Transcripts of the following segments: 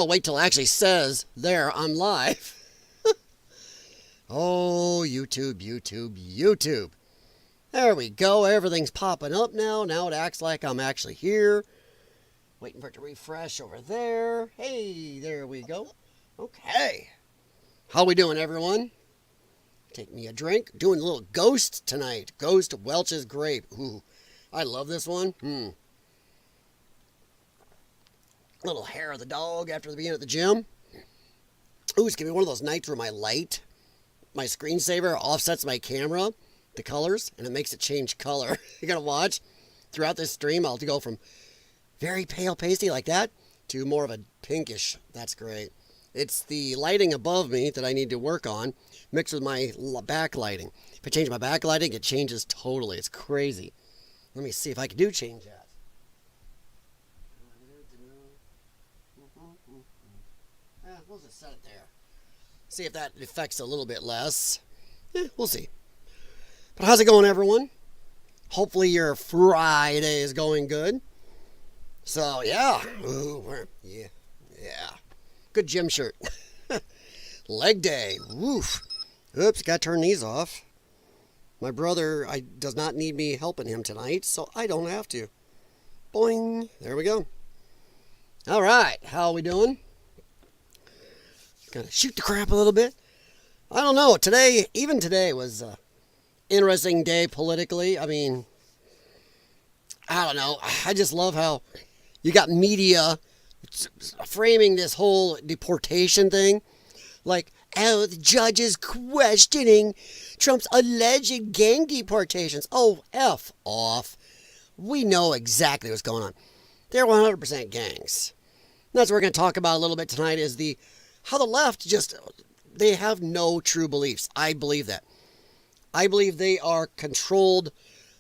I'll wait till it actually says there I'm live. Oh, YouTube, YouTube, YouTube. There we go. Everything's popping up now. Now it acts like I'm actually here. Waiting for it to refresh over there. Hey, there we go. Okay. How we doing, everyone? Take me a drink. Doing a little Ghost tonight. Ghost Welch's Grape. Ooh, I love this one. Little hair of the dog after being at the gym. Ooh, it's gonna be one of those nights where my screensaver offsets my camera, the colors, and it makes it change color. You're gonna watch throughout this stream. I'll go from very pale pasty like that to more of a pinkish. That's great. It's the lighting above me that I need to work on, mixed with my backlighting. If I change my backlighting, it changes totally. It's crazy. Let me see if I can do change that. We'll just set it there. See if that affects a little bit less. We'll see. But how's it going, everyone? Hopefully your Friday is going good. So, yeah. Ooh, yeah. Good gym shirt. Leg day. Woof. Oops, got to turn these off. My brother does not need me helping him tonight, so I don't have to. Boing. There we go. All right. How are we doing? Gotta shoot the crap a little bit. I don't know. Even today was an interesting day politically. I mean, I don't know. I just love how you got media framing this whole deportation thing. Like, oh, the judge is questioning Trump's alleged gang deportations. Oh, F off. We know exactly what's going on. They're 100% gangs. That's what we're going to talk about a little bit tonight is how the left they have no true beliefs. I believe that. I believe they are controlled,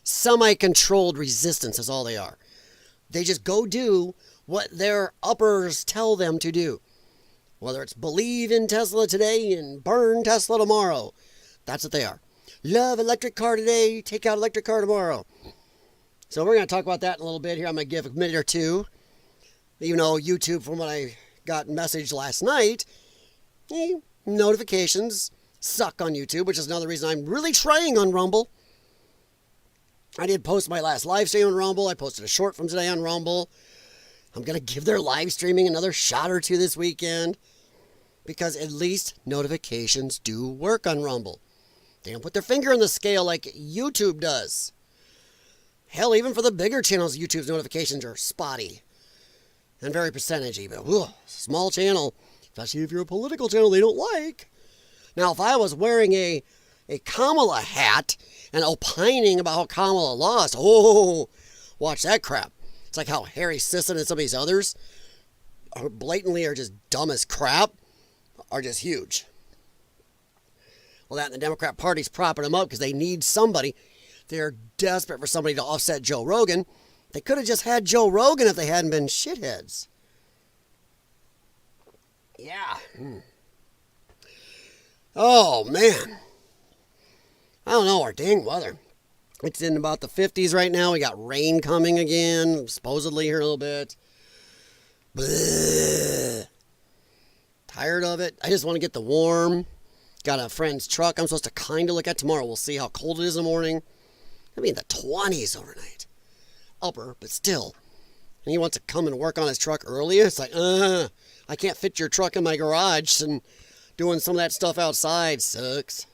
semi-controlled resistance is all they are. They just go do what their uppers tell them to do. Whether it's believe in Tesla today and burn Tesla tomorrow. That's what they are. Love electric car today, take out electric car tomorrow. So we're going to talk about that in a little bit here. I'm going to give a minute or two. Even though YouTube, from what I got message last night, notifications suck on YouTube, which is another reason I'm really trying on Rumble. I did post my last live stream on Rumble. I posted a short from today on Rumble. I'm going to give their live streaming another shot or two this weekend because at least notifications do work on Rumble. They don't put their finger on the scale like YouTube does. Hell, even for the bigger channels, YouTube's notifications are spotty and very percentagey, but small channel, especially if you're a political channel they don't like. Now, if I was wearing a Kamala hat and opining about how Kamala lost, watch that crap. It's like how Harry Sisson and some of these others are blatantly just dumb as crap, are just huge. Well, that and the Democrat Party's propping them up because they need somebody. They're desperate for somebody to offset Joe Rogan. They could have just had Joe Rogan if they hadn't been shitheads. Yeah. Oh, man. I don't know, our dang weather. It's in about the 50s right now. We got rain coming again, supposedly here in a little bit. Bleh. Tired of it. I just want to get the warm. Got a friend's truck I'm supposed to kind of look at tomorrow. We'll see how cold it is in the morning. I mean, the 20s overnight. Upper, but still. And he wants to come and work on his truck early. It's like, I can't fit your truck in my garage, and doing some of that stuff outside sucks.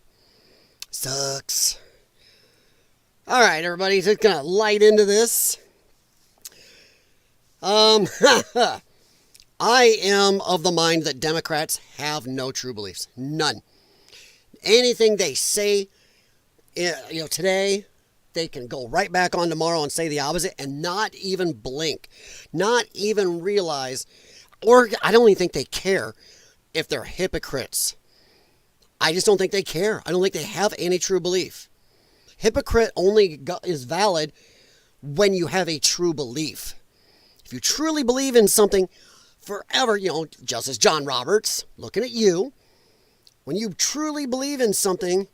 All right, everybody, just gonna light into this. I am of the mind that Democrats have no true beliefs. None. Anything they say, today, they can go right back on tomorrow and say the opposite and not even blink, not even realize, or I don't even think they care if they're hypocrites. I just don't think they care. I don't think they have any true belief. Hypocrite only is valid when you have a true belief. If you truly believe in something forever, just as John Roberts, looking at you, when you truly believe in something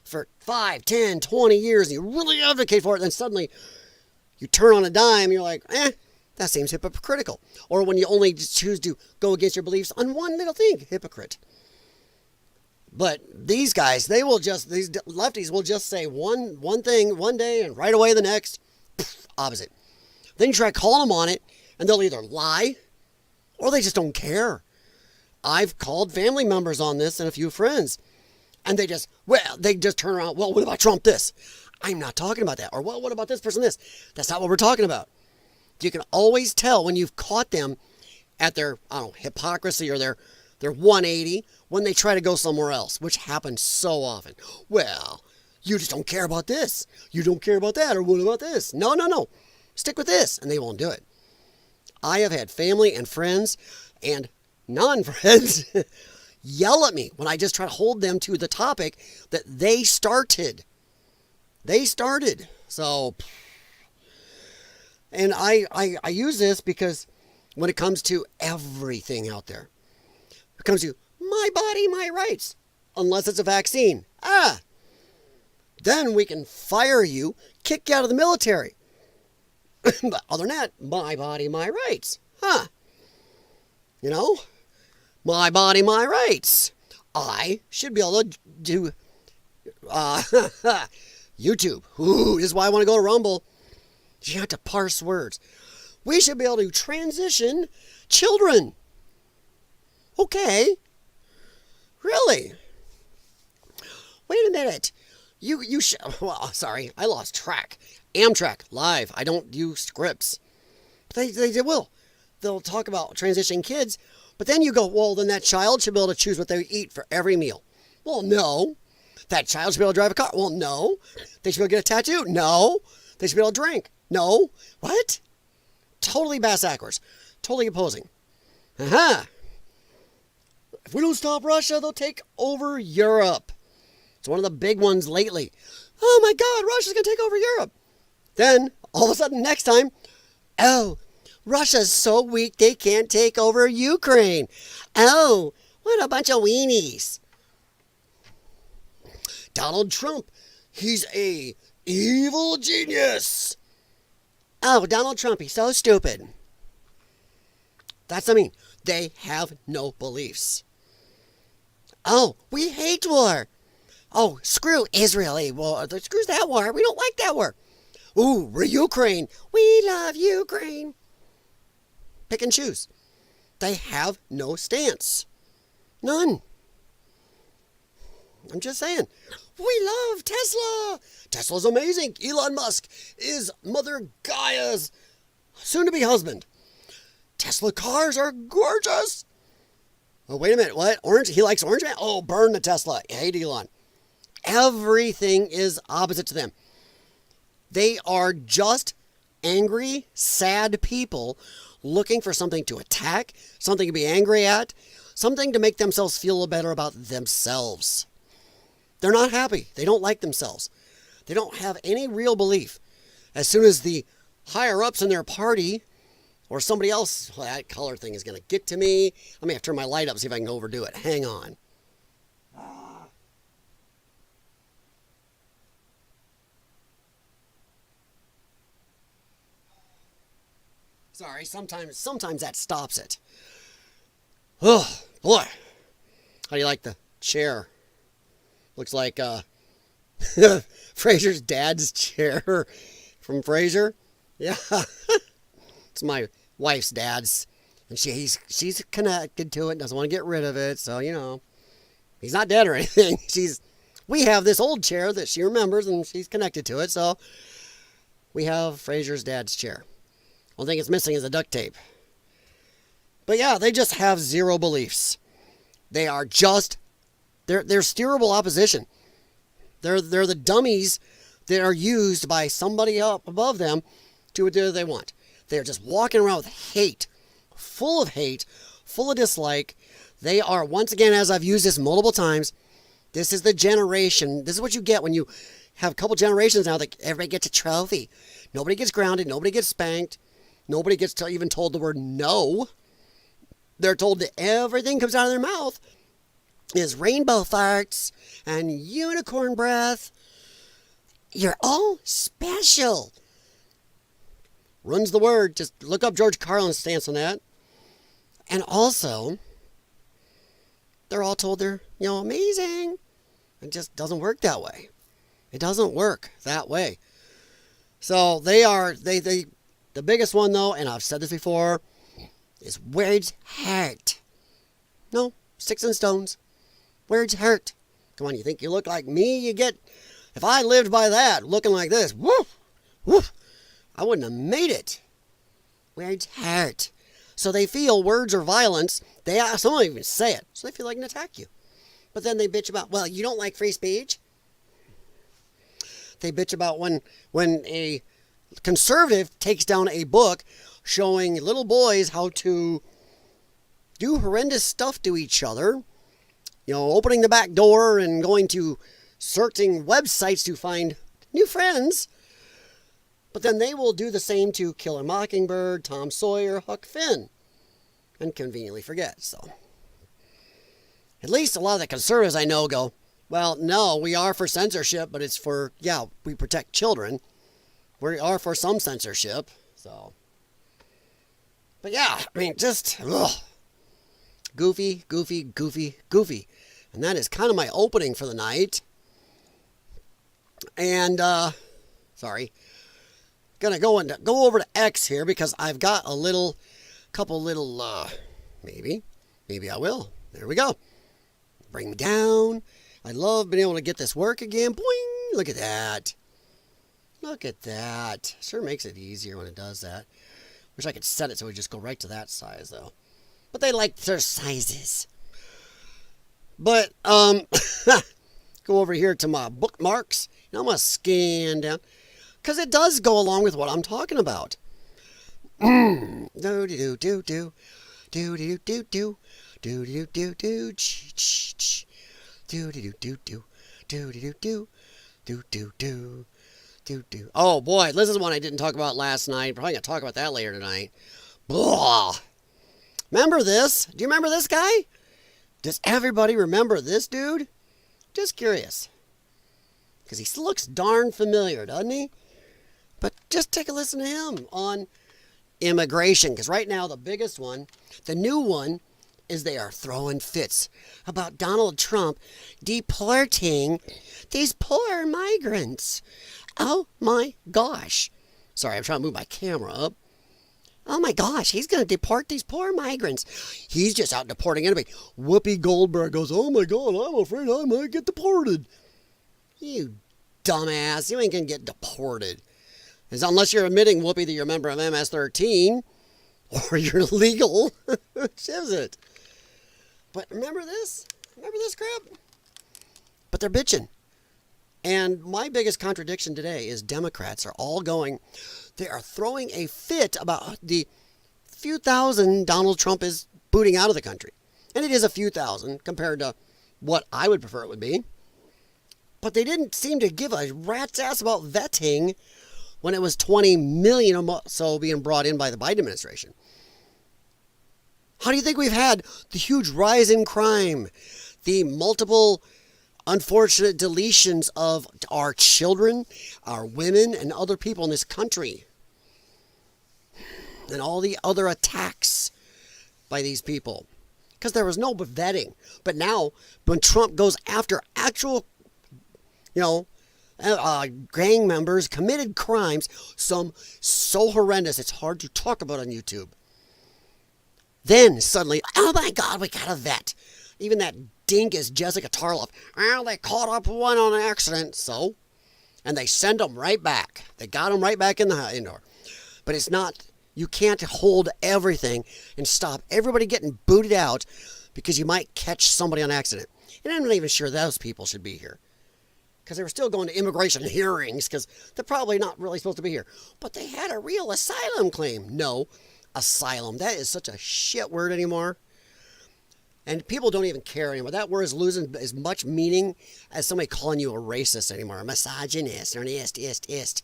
for 5, 10, 20 years, and you really advocate for it, then suddenly you turn on a dime, and you're like, That seems hypocritical. Or when you only choose to go against your beliefs on one little thing, hypocrite. But these guys, these lefties will just say one thing one day and right away the next, opposite. Then you try calling them on it, and they'll either lie or they just don't care. I've called family members on this and a few friends, and they just turn around. Well, what about Trump this? I'm not talking about that. Or, well, what about this person this? That's not what we're talking about. You can always tell when you've caught them at their, hypocrisy or their 180 when they try to go somewhere else, which happens so often. Well, you just don't care about this. You don't care about that. Or what about this? No. Stick with this. And they won't do it. I have had family and friends and non-friends yell at me when I just try to hold them to the topic that they started. So, and I use this because when it comes to everything out there, it comes to my body, my rights, unless it's a vaccine. Then we can fire you, kick you out of the military. But other than that, my body, my rights. My body, my rights. I should be able to do YouTube. Ooh, this is why I want to go to Rumble. You have to parse words. We should be able to transition children. Okay. Really? Wait a minute. Sorry, I lost track. Amtrak, live. I don't use scripts. But they will. They'll talk about transitioning kids, but then you go, well, then that child should be able to choose what they eat for every meal. Well, no. That child should be able to drive a car. Well, no. They should be able to get a tattoo. No. They should be able to drink. No. What? Totally backwards. Totally opposing. If we don't stop Russia, they'll take over Europe. It's one of the big ones lately. Oh my God, Russia's going to take over Europe. Then, all of a sudden, next time, Russia's so weak they can't take over Ukraine. Oh, what a bunch of weenies. Donald Trump, he's a evil genius. Oh, Donald Trump, he's so stupid. That's what I mean. They have no beliefs. Oh, we hate war. Oh, screw Israel. Well, screw that war. We don't like that war. Ooh, we're Ukraine. We love Ukraine. Pick and choose. They have no stance. None. I'm just saying. We love Tesla. Tesla's amazing. Elon Musk is Mother Gaia's soon-to-be husband. Tesla cars are gorgeous. Oh, wait a minute. What? Orange? He likes orange man? Oh, burn the Tesla. I hate Elon. Everything is opposite to them. They are just angry, sad people looking for something to attack, something to be angry at, something to make themselves feel better about themselves. They're not happy. They don't like themselves. They don't have any real belief. As soon as the higher-ups in their party or somebody else, that color thing is going to get to me. Let me have to turn my light up, see if I can overdo it. Hang on. Sorry, sometimes that stops it. Oh, boy. How do you like the chair? Looks like Frasier's dad's chair from Frasier. Yeah. It's my wife's dad's. And she's connected to it, doesn't want to get rid of it. So, he's not dead or anything. We have this old chair that she remembers and she's connected to it. So we have Frasier's dad's chair. Only thing it's missing is the duct tape. But yeah, they just have zero beliefs. They are just, they're steerable opposition. They're the dummies that are used by somebody up above them to do what they want. They're just walking around with hate, full of dislike. They are, once again, as I've used this multiple times, this is the generation. This is what you get when you have a couple generations now that everybody gets a trophy. Nobody gets grounded. Nobody gets spanked. Nobody gets even told the word no. They're told that everything comes out of their mouth is rainbow farts and unicorn breath. You're all special. runs the word. Just look up George Carlin's stance on that. And also, they're all told they're, amazing. It just doesn't work that way. It doesn't work that way. So the biggest one though, and I've said this before, is words hurt. No, sticks and stones. Words hurt. Come on, you think you look like me? If I lived by that, looking like this, woof, woof, I wouldn't have made it. Words hurt. So they feel words are violence. Some don't even say it, so they feel like an attack you. But then they bitch about, well, you don't like free speech? They bitch about when a conservative takes down a book showing little boys how to do horrendous stuff to each other, opening the back door and going to searching websites to find new friends. But then they will do the same to Kill a Mockingbird, Tom Sawyer, Huck Finn, and conveniently forget. So at least a lot of the conservatives I know go, well, no, we are for censorship, but it's for, we protect children. We are for some censorship. So, but just goofy, goofy, goofy, goofy. And that is kind of my opening for the night. And, gonna go over to X here because I've got maybe I will. There we go. Bring me down. I love being able to get this work again. Boing! Look at that. Look at that. Sure makes it easier when it does that. Wish I could set it so it would just go right to that size though. But they like their sizes. But go over here to my bookmarks. And I'm gonna scan down. Because it does go along with what I'm talking about. Do do do do do do do do do do do do do ch do do do do do do do do do do do do. Oh boy, this is one I didn't talk about last night. Probably gonna talk about that later tonight. Blah. Remember this? Do you remember this guy? Does everybody remember this dude? Just curious. Because he looks darn familiar, doesn't he? But just take a listen to him on immigration. Because right now, the biggest one, the new one, is they are throwing fits about Donald Trump deporting these poor migrants. Oh my gosh. Sorry, I'm trying to move my camera up. Oh my gosh, he's going to deport these poor migrants. He's just out deporting anybody. Whoopi Goldberg goes, oh my God, I'm afraid I might get deported. You dumbass, you ain't going to get deported. Unless you're admitting, Whoopi, that you're a member of MS-13, or you're legal. Shives it. But remember this? Remember this crap? But they're bitching. And my biggest contradiction today is Democrats are all going, they are throwing a fit about the few thousand Donald Trump is booting out of the country. And it is a few thousand compared to what I would prefer it would be. But they didn't seem to give a rat's ass about vetting when it was 20 million or so being brought in by the Biden administration. How do you think we've had the huge rise in crime, the multiple unfortunate deletions of our children, our women, and other people in this country, and all the other attacks by these people? Because there was no vetting. But now, when Trump goes after actual, gang members committed crimes, some so horrendous it's hard to talk about on YouTube. Then suddenly, oh my God, we got a vet. Even that dingus Jessica Tarloff. Well, they caught up one on an accident, so. And they send them right back. They got them right back in the indoor. But it's not, you can't hold everything and stop everybody getting booted out because you might catch somebody on accident. And I'm not even sure those people should be here. Because they were still going to immigration hearings because they're probably not really supposed to be here. But they had a real asylum claim. No, asylum. That is such a shit word anymore. And people don't even care anymore. That word is losing as much meaning as somebody calling you a racist anymore. A misogynist or an ist.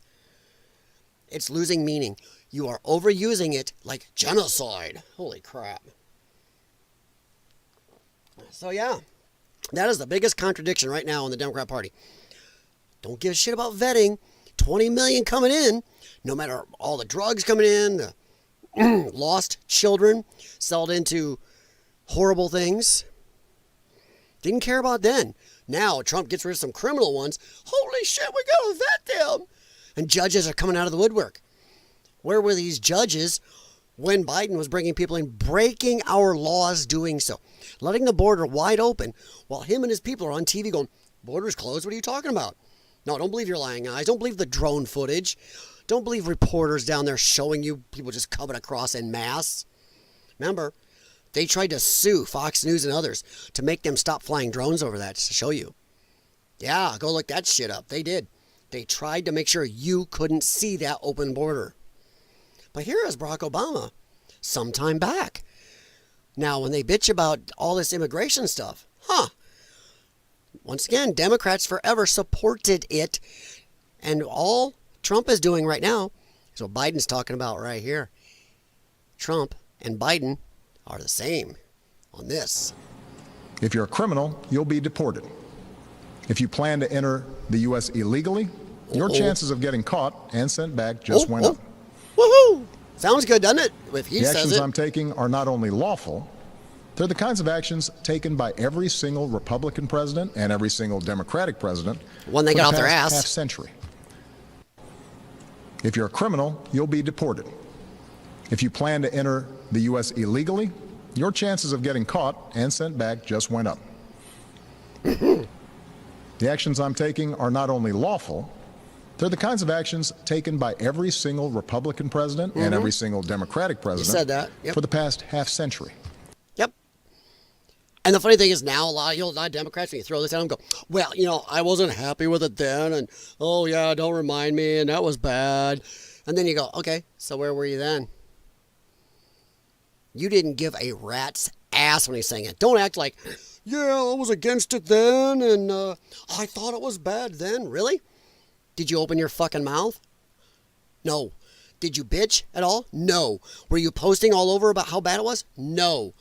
It's losing meaning. You are overusing it like genocide. Holy crap. So yeah, that is the biggest contradiction right now in the Democrat Party. Don't give a shit about vetting. 20 million coming in, no matter all the drugs coming in, the lost children sold into horrible things. Didn't care about then. Now Trump gets rid of some criminal ones. Holy shit, we gotta vet them. And judges are coming out of the woodwork. Where were these judges when Biden was bringing people in, breaking our laws, doing so, letting the border wide open while him and his people are on TV going, border's closed, what are you talking about? No, don't believe your lying eyes. Don't believe the drone footage. Don't believe reporters down there showing you people just coming across en masse. Remember, they tried to sue Fox News and others to make them stop flying drones over that to show you. Yeah, go look that shit up. They did. They tried to make sure you couldn't see that open border. But here is Barack Obama some time back. Now, when they bitch about all this immigration stuff, once again, Democrats forever supported it. And all Trump is doing right now is what Biden's talking about right here. Trump and Biden are the same on this. If you're a criminal, you'll be deported. If you plan to enter the U.S. illegally, your chances of getting caught and sent back just went up. Woohoo! Sounds good, doesn't it? If he the says actions it. I'm taking are not only lawful, they're the kinds of actions taken by every single Republican president and every single Democratic president when they get off their ass. Half century. If you're a criminal, you'll be deported. If you plan to enter the U.S. illegally, your chances of getting caught and sent back just went up. The actions I'm taking are not only lawful, they're the kinds of actions taken by every single Republican president and every single Democratic president you said that. Yep. for the past half century. Yep. And the funny thing is now a lot of Democrats, when you throw this at them, go, well, I wasn't happy with it then, and oh yeah, don't remind me, and that was bad. And then you go, okay, so where were you then? You didn't give a rat's ass when he's saying it. Don't act like, yeah, I was against it then, and I thought it was bad then. Really? Did you open your fucking mouth? No. Did you bitch at all? No. Were you posting all over about how bad it was? No.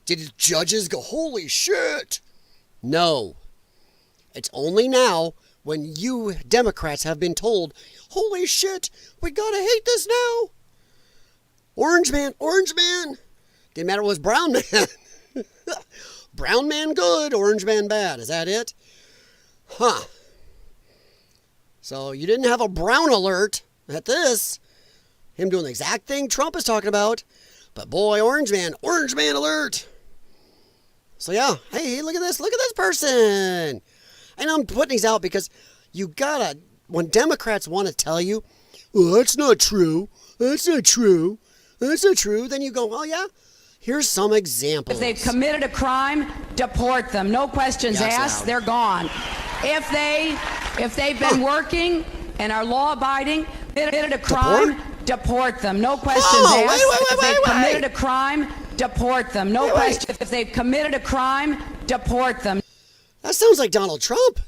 Did judges go, holy shit? No. It's only now when you Democrats have been told, holy shit, we gotta hate this now. Orange man. Didn't matter if it was brown man. Brown man good, orange man bad. Is that it? Huh. So you didn't have a brown alert at this. Him doing the exact thing Trump is talking about. But boy, orange man alert. So yeah, hey, look at this person. And I'm putting these out because you gotta, when Democrats want to tell you, oh, that's not true, then you go, oh yeah, here's some examples. If they've committed a crime, deport them. No questions asked, they're gone. If they've been working and are law-abiding, committed a crime, deport them. No questions asked. If they've committed a crime, deport them. No questions. If they've committed a crime, deport them. That sounds like Donald Trump.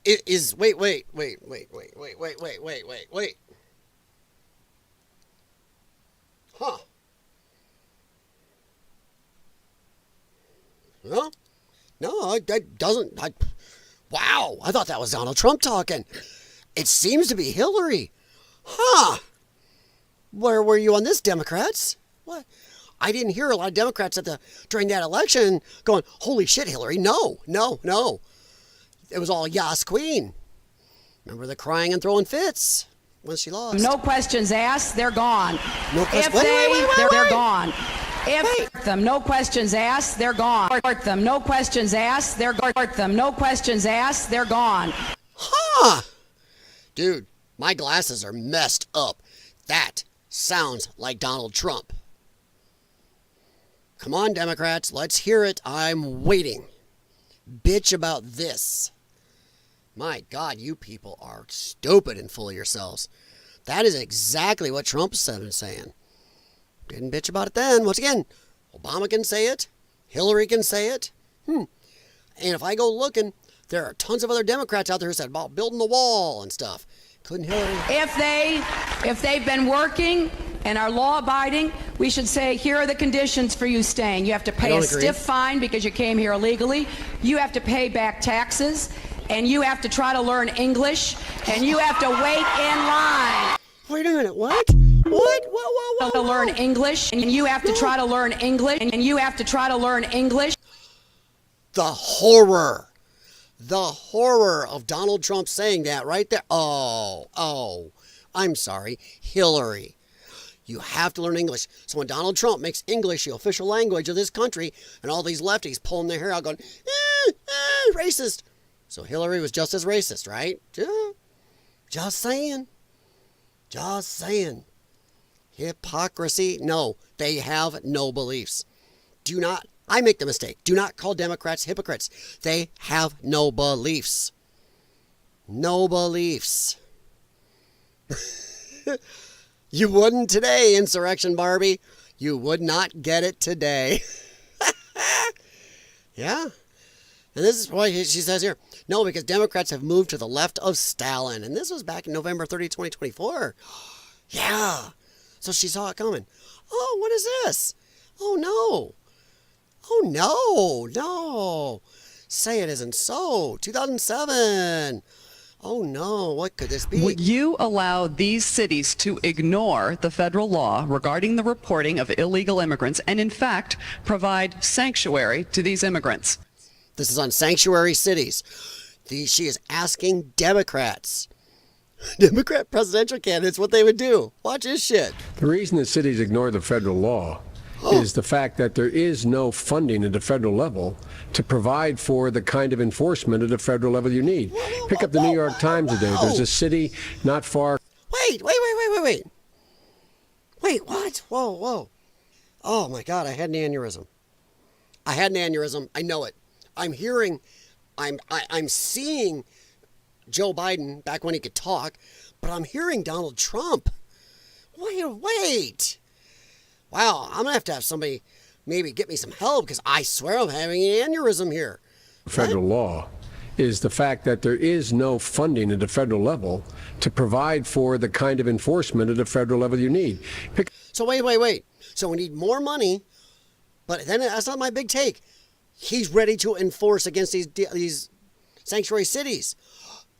Wait. Huh. No, that doesn't. Wow, I thought that was Donald Trump talking. It seems to be Hillary. Huh. Where were you on this, Democrats? What? I didn't hear a lot of Democrats during that election going, holy shit, Hillary. No. It was all Yas Queen. Remember the crying and throwing fits when she lost. No questions asked, they're gone. No questions. They're gone. No questions asked, they're gone. No questions asked, they're gone. No questions asked, they're gone. Huh. Dude, my glasses are messed up. That sounds like Donald Trump. Come on, Democrats, let's hear it. I'm waiting. Bitch about this. My God, you people are stupid and full of yourselves. That is exactly what Trump's been saying. Didn't bitch about it then. Once again, Obama can say it. Hillary can say it. And if I go looking, there are tons of other Democrats out there who said about building the wall and stuff. Couldn't Hillary? If they've been working and are law-abiding, we should say, here are the conditions for you staying. You have to pay a stiff fine because you came here illegally. You have to pay back taxes. and you have to try to learn English, and you have to wait in line. Wait a minute, what? What? Whoa. To learn English, and you have to try to learn English, and you have to try to learn English. The horror of Donald Trump saying that right there. Oh, I'm sorry, Hillary. You have to learn English. So when Donald Trump makes English the official language of this country, and all these lefties pulling their hair out going, racist. So Hillary was just as racist, right? Just saying. Hypocrisy. No, they have no beliefs. I make the mistake. Do not call Democrats hypocrites. They have no beliefs. No beliefs. You wouldn't today, Insurrection Barbie. You would not get it today. Yeah. And this is what she says here. No, because Democrats have moved to the left of Stalin. And this was back in November 30, 2024. Yeah. So she saw it coming. Oh, what is this? Oh, no. Oh, no. Say it isn't so. 2007. Oh, no. What could this be? Would you allow these cities to ignore the federal law regarding the reporting of illegal immigrants and, in fact, provide sanctuary to these immigrants? This is on sanctuary cities. She is asking Democrat presidential candidates what they would do. Watch this shit. The reason that cities ignore the federal law is the fact that there is no funding at the federal level to provide for the kind of enforcement at the federal level you need. Pick up the New York Times today. There's a city not far. Wait. Wait, what? Whoa. Oh my God, I had an aneurysm. I know it. I'm seeing Joe Biden back when he could talk, but I'm hearing Donald Trump. Wait. Wow, I'm going to have somebody maybe get me some help because I swear I'm having an aneurysm here. Federal law is the fact that there is no funding at the federal level to provide for the kind of enforcement at the federal level you need. So wait. So we need more money, but then that's not my big take. He's ready to enforce against these sanctuary cities.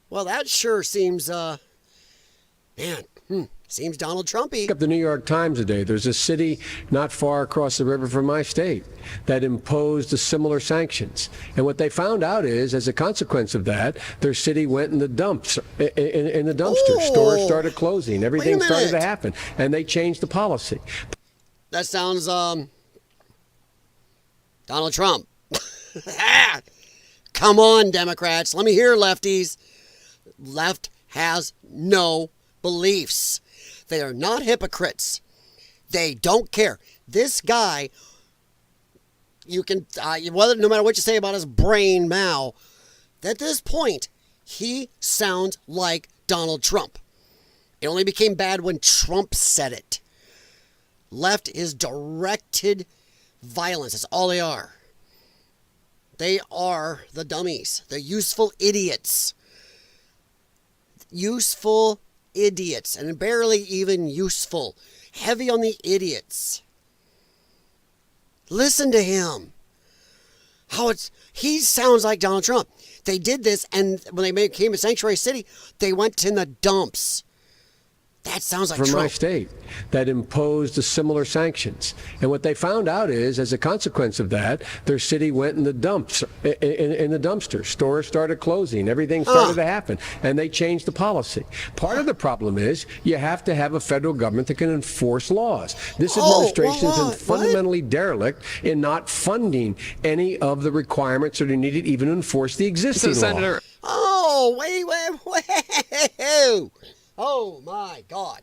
Well, that sure seems, seems Donald Trumpy. Pick up the New York Times today. There's a city not far across the river from my state that imposed similar sanctions. And what they found out is, as a consequence of that, their city went in the dumps, in the dumpster. Stores started closing. Everything started to happen. And they changed the policy. That sounds, Donald Trump. Come on, Democrats. Let me hear, lefties. Left has no beliefs. They are not hypocrites. They don't care. This guy, you can, no matter what you say about his brain, Mao, at this point, he sounds like Donald Trump. It only became bad when Trump said it. Left is directed violence. That's all they are. They are the dummies, the useful idiots. Useful idiots, and barely even useful. Heavy on the idiots. Listen to him. He sounds like Donald Trump. They did this, and when they became a sanctuary city, they went in the dumps. That sounds like Trump. From my Trump. state that imposed similar sanctions. And what they found out is, as a consequence of that, their city went in the dumps, in the dumpster. Stores started closing. Everything started to happen. And they changed the policy. Part of the problem is you have to have a federal government that can enforce laws. This administration has been fundamentally derelict in not funding any of the requirements that are needed even to enforce the existing law. Senator. Oh, wait. Oh, my God.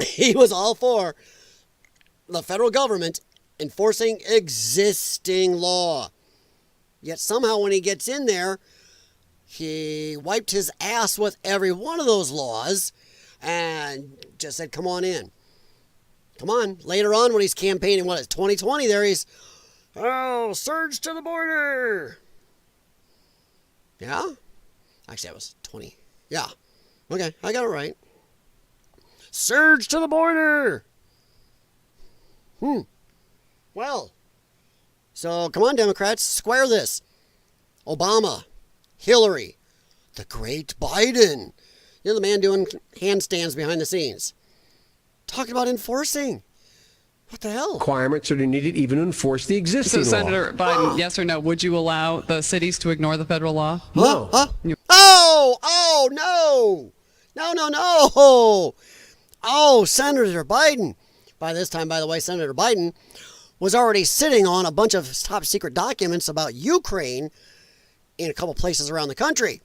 He was all for the federal government enforcing existing law. Yet somehow when he gets in there, he wiped his ass with every one of those laws and just said, come on in. Come on. Later on when he's campaigning, 2020 there, he's, surge to the border. Yeah? Actually, that was 20. Yeah. Okay, I got it right. Surge to the border. Well, So come on, Democrats, square this. Obama, Hillary, the great Biden. You're the man doing handstands behind the scenes. Talking about enforcing. What the hell? Requirements that are needed even to enforce the existing So, law. Senator Biden, yes or no, would you allow the cities to ignore the federal law? No. Huh? Oh, no. No. Oh, Senator Biden. By this time, by the way, Senator Biden was already sitting on a bunch of top secret documents about Ukraine in a couple places around the country.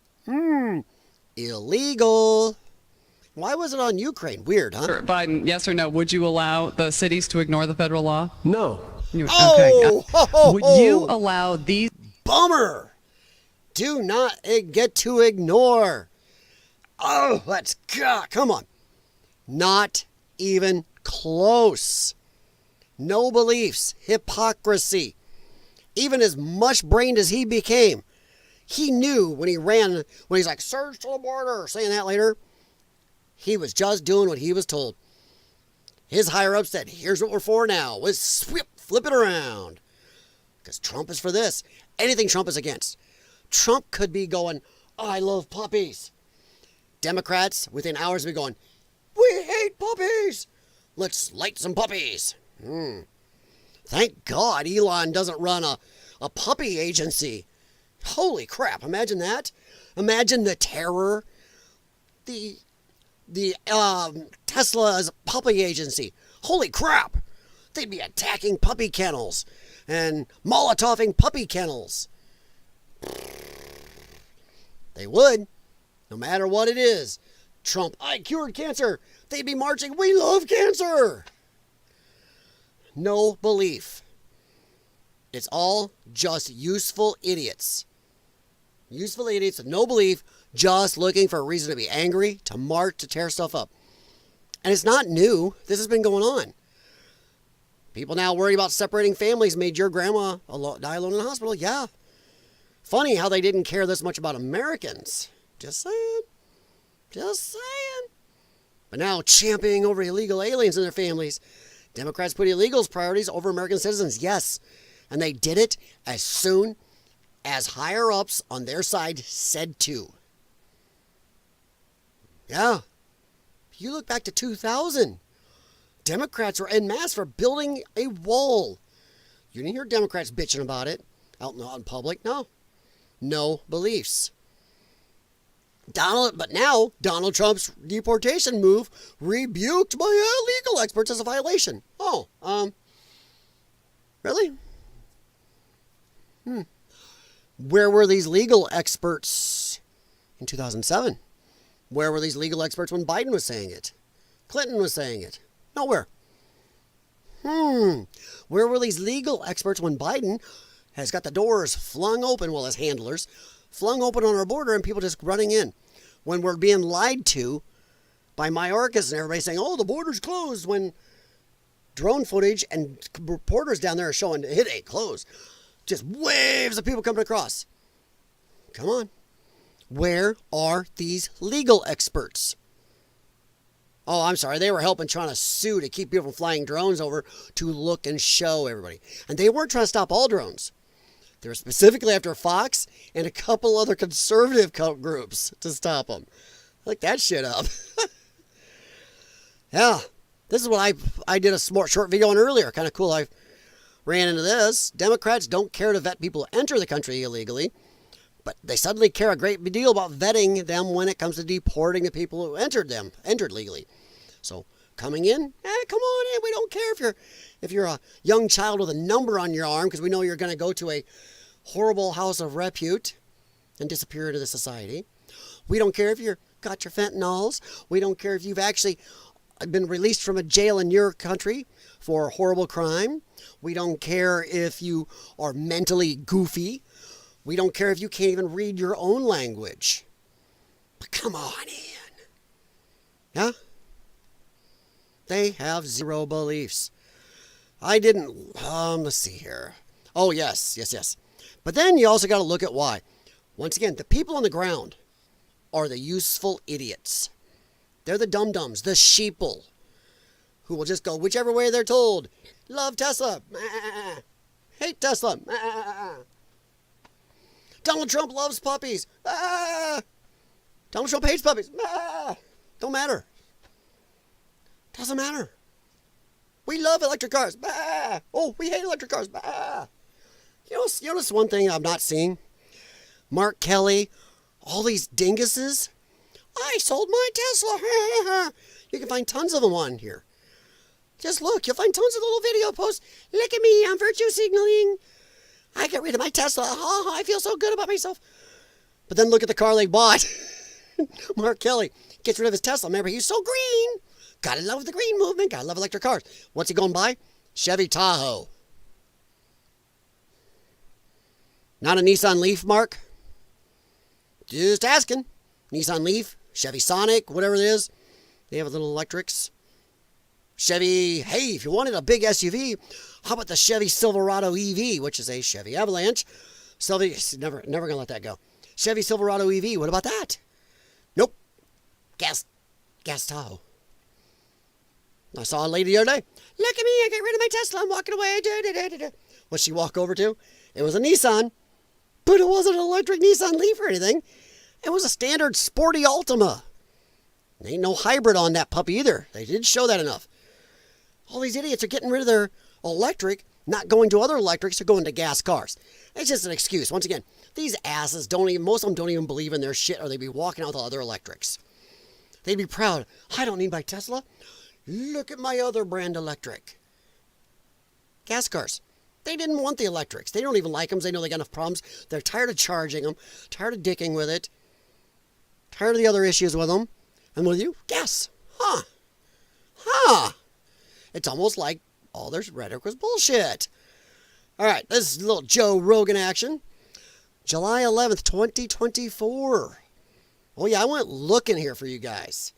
Illegal. Why was it on Ukraine? Weird, huh? Senator Biden, yes or no, would you allow the cities to ignore the federal law? No. Oh, Would you allow these? Bummer. Do not get to ignore. Oh, come on. Not even close. No beliefs, hypocrisy. Even as much brained as he became, he knew when he's like, surge to the border, saying that later, he was just doing what he was told. His higher-ups said, here's what we're for now. Let's flip it around. Because Trump is for this. Anything Trump is against. Trump could be going, I love puppies. Democrats, within hours, will be going, we hate puppies. Let's light some puppies. Thank God Elon doesn't run a puppy agency. Holy crap, imagine that. Imagine the terror. The Tesla's puppy agency. Holy crap. They'd be attacking puppy kennels and Molotoving puppy kennels. They would, no matter what it is. Trump, I cured cancer. They'd be marching, we love cancer. No belief. It's all just useful idiots. Useful idiots with no belief, just looking for a reason to be angry, to march, to tear stuff up. And it's not new. This has been going on. People now worried about separating families made your grandma die alone in the hospital. Yeah. Funny how they didn't care this much about Americans. Just saying. But now championing over illegal aliens and their families. Democrats put illegals priorities over American citizens. Yes. And they did it as soon as higher-ups on their side said to. Yeah. If you look back to 2000, Democrats were en masse for building a wall. You didn't hear Democrats bitching about it out in public. No beliefs. But now Donald Trump's deportation move rebuked by legal experts as a violation. Really? Where were these legal experts in 2007? Where were these legal experts when Biden was saying it? Clinton was saying it? Nowhere. Where were these legal experts when Biden has got the doors flung open, well, his handlers, flung open on our border and people just running in? When we're being lied to by Mayorkas and everybody saying, oh, the border's closed, when drone footage and reporters down there are showing it ain't closed. Just waves of people coming across. Come on. Where are these legal experts? Oh, I'm sorry. They were helping trying to sue to keep people from flying drones over to look and show everybody. And they weren't trying to stop all drones. They were specifically after Fox and a couple other conservative groups to stop them. Look that shit up. Yeah. This is what I did a short video on earlier. Kind of cool. I ran into this. Democrats don't care to vet people who enter the country illegally, but they suddenly care a great deal about vetting them when it comes to deporting the people who entered legally. So coming in, come on in. We don't care if you're a young child with a number on your arm, because we know you're going to go to a horrible house of repute and disappear into the society. We don't care if you've got your fentanyls. We don't care if you've actually been released from a jail in your country for a horrible crime. We don't care if you are mentally goofy. We don't care if you can't even read your own language. But come on in. Yeah? They have zero beliefs. I didn't, let's see here. Oh, yes. But then you also got to look at why. Once again, the people on the ground are the useful idiots. They're the dum-dums, the sheeple, who will just go whichever way they're told. Love Tesla. Hate Tesla. Donald Trump loves puppies. Donald Trump hates puppies. Don't matter. Doesn't matter. We love electric cars. Oh, we hate electric cars. You notice one thing I'm not seeing? Mark Kelly, all these dinguses. I sold my Tesla. You can find tons of them on here. Just look, you'll find tons of little video posts. Look at me, I'm virtue signaling. I get rid of my Tesla. I feel so good about myself. But then look at the car they bought. Mark Kelly gets rid of his Tesla. Remember, he's so green. Gotta love the green movement. Gotta love electric cars. What's he going to buy? Chevy Tahoe. Not a Nissan Leaf, Mark? Just asking. Nissan Leaf, Chevy Sonic, whatever it is. They have little electrics. Chevy, hey, if you wanted a big SUV, how about the Chevy Silverado EV, which is a Chevy Avalanche. Never going to let that go. Chevy Silverado EV, what about that? Nope. Gas Tahoe. I saw a lady the other day. Look at me, I got rid of my Tesla, I'm walking away. What'd she walk over to? It was a Nissan, but it wasn't an electric Nissan Leaf or anything. It was a standard sporty Altima. There ain't no hybrid on that puppy either. They didn't show that enough. All these idiots are getting rid of their electric, not going to other electrics, they're going to gas cars. It's just an excuse. Once again, these asses most of them don't even believe in their shit, or they'd be walking out with other electrics. They'd be proud. I don't need my Tesla. Look at my other brand electric. Gas cars. They didn't want the electrics. They don't even like them. They know they got enough problems. They're tired of charging them, tired of dicking with it, tired of the other issues with them. And with you, gas. It's almost like all their rhetoric was bullshit. All right, this is a little Joe Rogan action. July 11th, 2024. Oh yeah, I went looking here for you guys.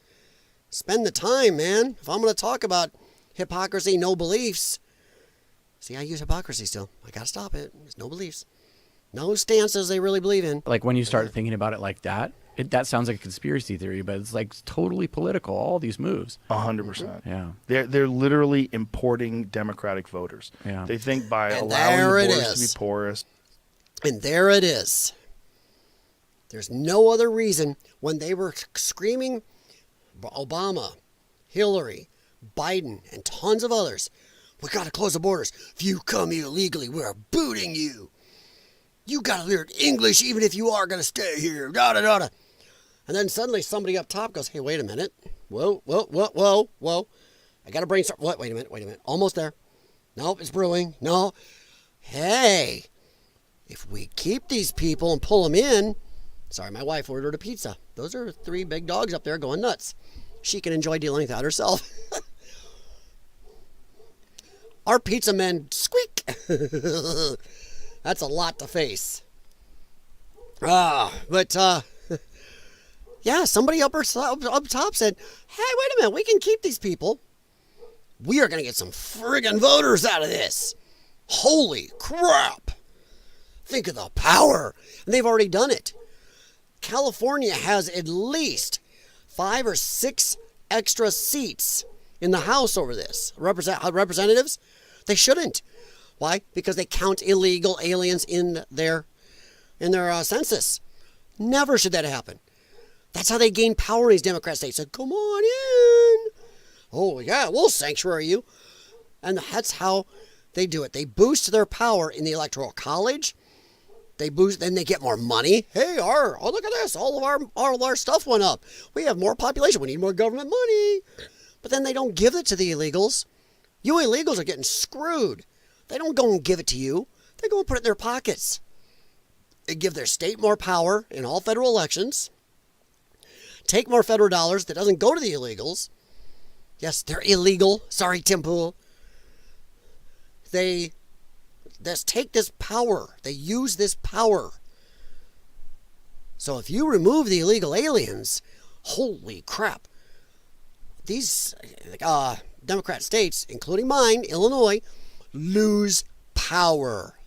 Spend the time, man. If I'm going to talk about hypocrisy, no beliefs. See, I use hypocrisy still. I got to stop it. There's no beliefs. No stances they really believe in. Like when you start thinking about it like that, that sounds like a conspiracy theory, but it's like totally political, all these moves. 100%. Yeah. They're literally importing Democratic voters. Yeah. They think by And allowing there the it borders to is. be porous. And there it is. There's no other reason when they were screaming Obama, Hillary, Biden, and tons of others, we got to close the borders. If you come here illegally, we're booting you. You got to learn English even if you are going to stay here. Da-da-da-da. And then suddenly somebody up top goes, hey, wait a minute. Whoa. I got to brainstorm. What? Wait a minute. Almost there. Nope, it's brewing. No. Hey, if we keep these people and pull them in, sorry, my wife ordered a pizza. Those are 3 big dogs up there going nuts. She can enjoy dealing with that herself. Our pizza men squeak. That's a lot to face. Yeah, somebody up top said, hey, wait a minute, we can keep these people. We are going to get some friggin' voters out of this. Holy crap. Think of the power. And they've already done it. California has at least 5 or 6 extra seats in the House over this. Representatives, they shouldn't. Why? Because they count illegal aliens in their census. Never should that happen. That's how they gain power in these Democrat states. So come on in. Oh yeah, we'll sanctuary you. And that's how they do it. They boost their power in the Electoral College. Then they get more money. Hey, look at this. All of our stuff went up. We have more population. We need more government money. But then they don't give it to the illegals. You illegals are getting screwed. They don't go and give it to you. They go and put it in their pockets. They give their state more power in all federal elections. Take more federal dollars that doesn't go to the illegals. Yes, they're illegal. Sorry, Tim Pool. They just take this power. They use this power. So if you remove the illegal aliens, holy crap. These Democrat states, including mine, Illinois, lose power.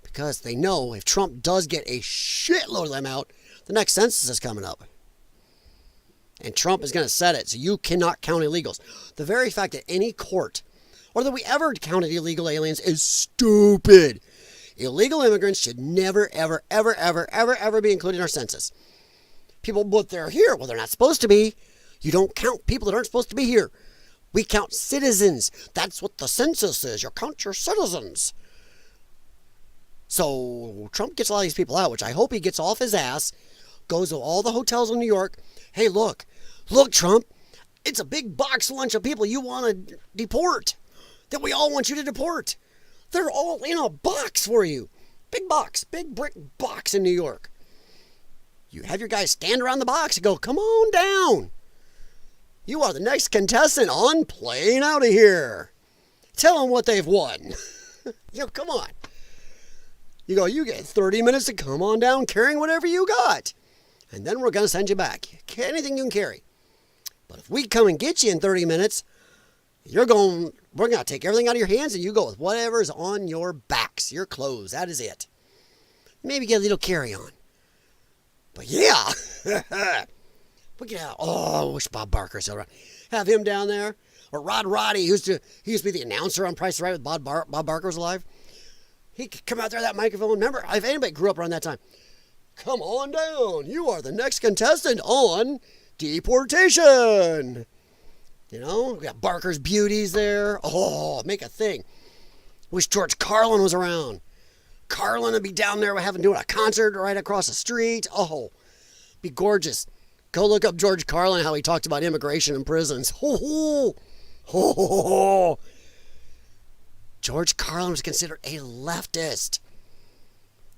Because they know if Trump does get a shitload of them out, the next census is coming up. And Trump is going to set it, so you cannot count illegals. The very fact that any court or that we ever counted illegal aliens is stupid. Illegal immigrants should never, ever, ever, ever, ever, ever be included in our census. People, but they're here. Well, they're not supposed to be. You don't count people that aren't supposed to be here. We count citizens. That's what the census is. You count your citizens. So Trump gets a lot of these people out, which I hope he gets off his ass, goes to all the hotels in New York. Hey, look, Trump, it's a big box lunch of people you want to deport, that we all want you to deport. They're all in a box for you. Big box, big brick box in New York. You have your guys stand around the box and go, come on down. You are the next contestant on Playing Out of Here. Tell them what they've won. Come on. You go, you get 30 minutes to come on down carrying whatever you got. And then we're going to send you back. Anything you can carry. But if we come and get you in 30 minutes, we're going to take everything out of your hands and you go with whatever's on your backs, your clothes. That is it. Maybe get a little carry-on. But yeah. We could have, I wish Bob Barker's still around. Have him down there. Or Rod Roddy, he used to be the announcer on Price is Right with Bob Barker was alive. He could come out there with that microphone. Remember, if anybody grew up around that time, come on down. You are the next contestant on Deportation. We got Barker's Beauties there. Oh, make a thing. Wish George Carlin was around. Carlin would be down there doing a concert right across the street. Oh, be gorgeous. Go look up George Carlin, how he talked about immigration and prisons. George Carlin was considered a leftist.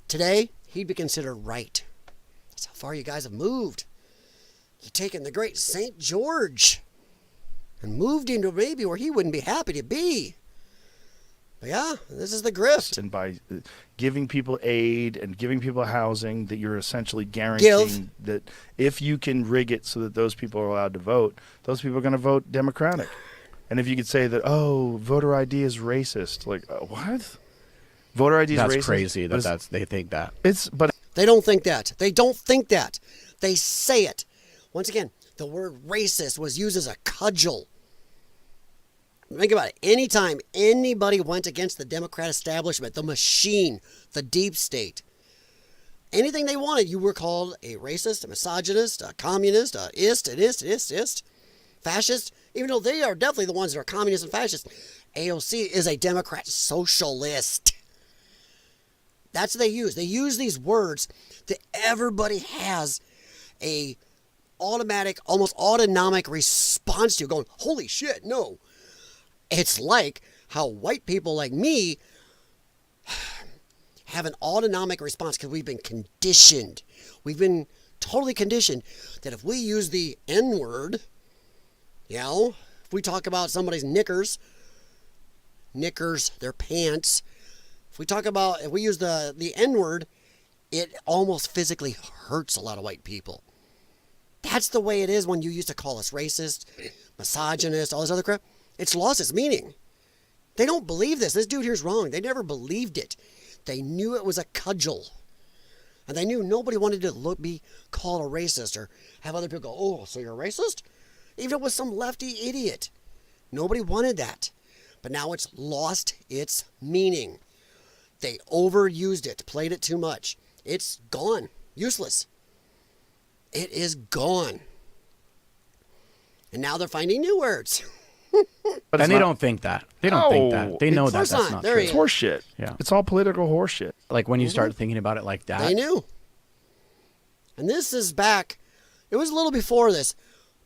Today, he'd be considered right. That's how far you guys have moved. You've taken the great St. George and moved into maybe where he wouldn't be happy to be. But yeah, this is the grift. And by giving people aid and giving people housing, that you're essentially guaranteeing that if you can rig it so that those people are allowed to vote, those people are going to vote Democratic. And if you could say that, voter ID is racist, like what? Voter ID is racist. That's crazy. They think that. They don't think that. They don't think that. They say it. Once again, the word racist was used as a cudgel. Think about it. Anytime anybody went against the Democrat establishment, the machine, the deep state, anything they wanted, you were called a racist, a misogynist, a communist, an ist, fascist, even though they are definitely the ones that are communists and fascists. AOC is a Democrat socialist. That's what they use. They use these words that everybody has a automatic, almost autonomic response to, going, holy shit, no. It's like how white people like me have an autonomic response because we've been conditioned. We've been totally conditioned that if we use the N-word, if we talk about somebody's knickers, their pants, if we use the N-word, it almost physically hurts a lot of white people. That's the way it is when you used to call us racist, misogynist, all this other crap. It's lost its meaning. They don't believe this. This dude here's wrong. They never believed it. They knew it was a cudgel. And they knew nobody wanted to be called a racist or have other people go, oh, so you're a racist? Even if it was some lefty idiot. Nobody wanted that. But now it's lost its meaning. They overused it, played it too much. It's gone. Useless. It is gone. And now they're finding new words. And they don't think that. They don't think that. They know that's not true. It's horseshit. Yeah. It's all political horseshit. Like when you start thinking about it like that. They knew. And this is back, it was a little before this,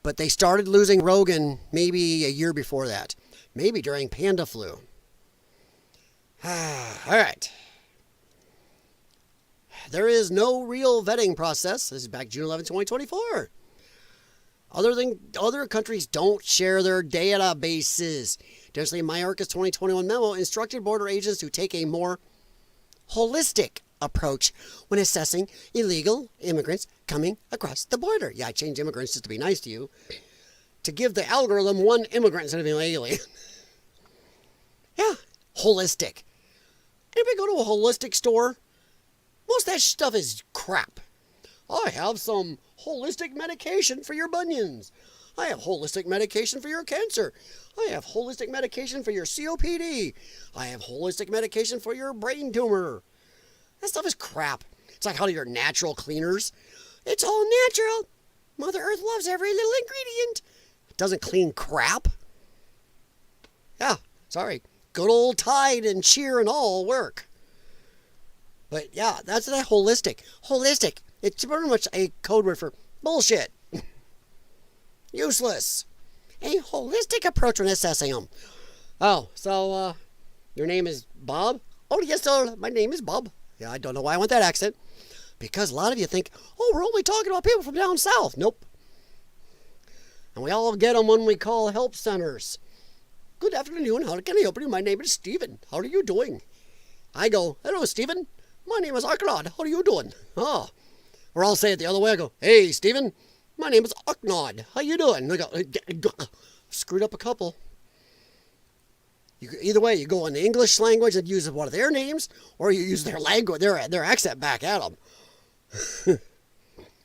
but they started losing Rogan maybe a year before that. Maybe during Panda Flu. All right. There is no real vetting process. This is back June 11, 2024. Other countries don't share their databases. Additionally, Mayorkas 2021 memo instructed border agents to take a more holistic approach when assessing illegal immigrants coming across the border. Yeah, I changed immigrants just to be nice to you. To give the algorithm one immigrant instead of an alien. Yeah, holistic. Anybody go to a holistic store? Most of that stuff is crap. I have some holistic medication for your bunions. I have holistic medication for your cancer. I have holistic medication for your COPD. I have holistic medication for your brain tumor. That stuff is crap. It's like all your natural cleaners. It's all natural. Mother Earth loves every little ingredient. It doesn't clean crap. Yeah, sorry. Good old Tide and Cheer and all work. But yeah, that's that holistic. Holistic. It's pretty much a code word for bullshit. Useless. A holistic approach when assessing them. Oh, so, your name is Bob? Oh, yes, sir. My name is Bob. Yeah, I don't know why I want that accent. Because a lot of you think, oh, we're only talking about people from down south. Nope. And we all get them when we call help centers. Good afternoon. How can I help you? My name is Stephen. How are you doing? I go, hello, Stephen. My name is Arknod. How are you doing? Oh. Or I'll say it the other way. I go, hey, Stephen. My name is Arknod. How you doing? I go, screwed up a couple. Either way, you go in the English language and use one of their names, or you use their language, their accent back at them.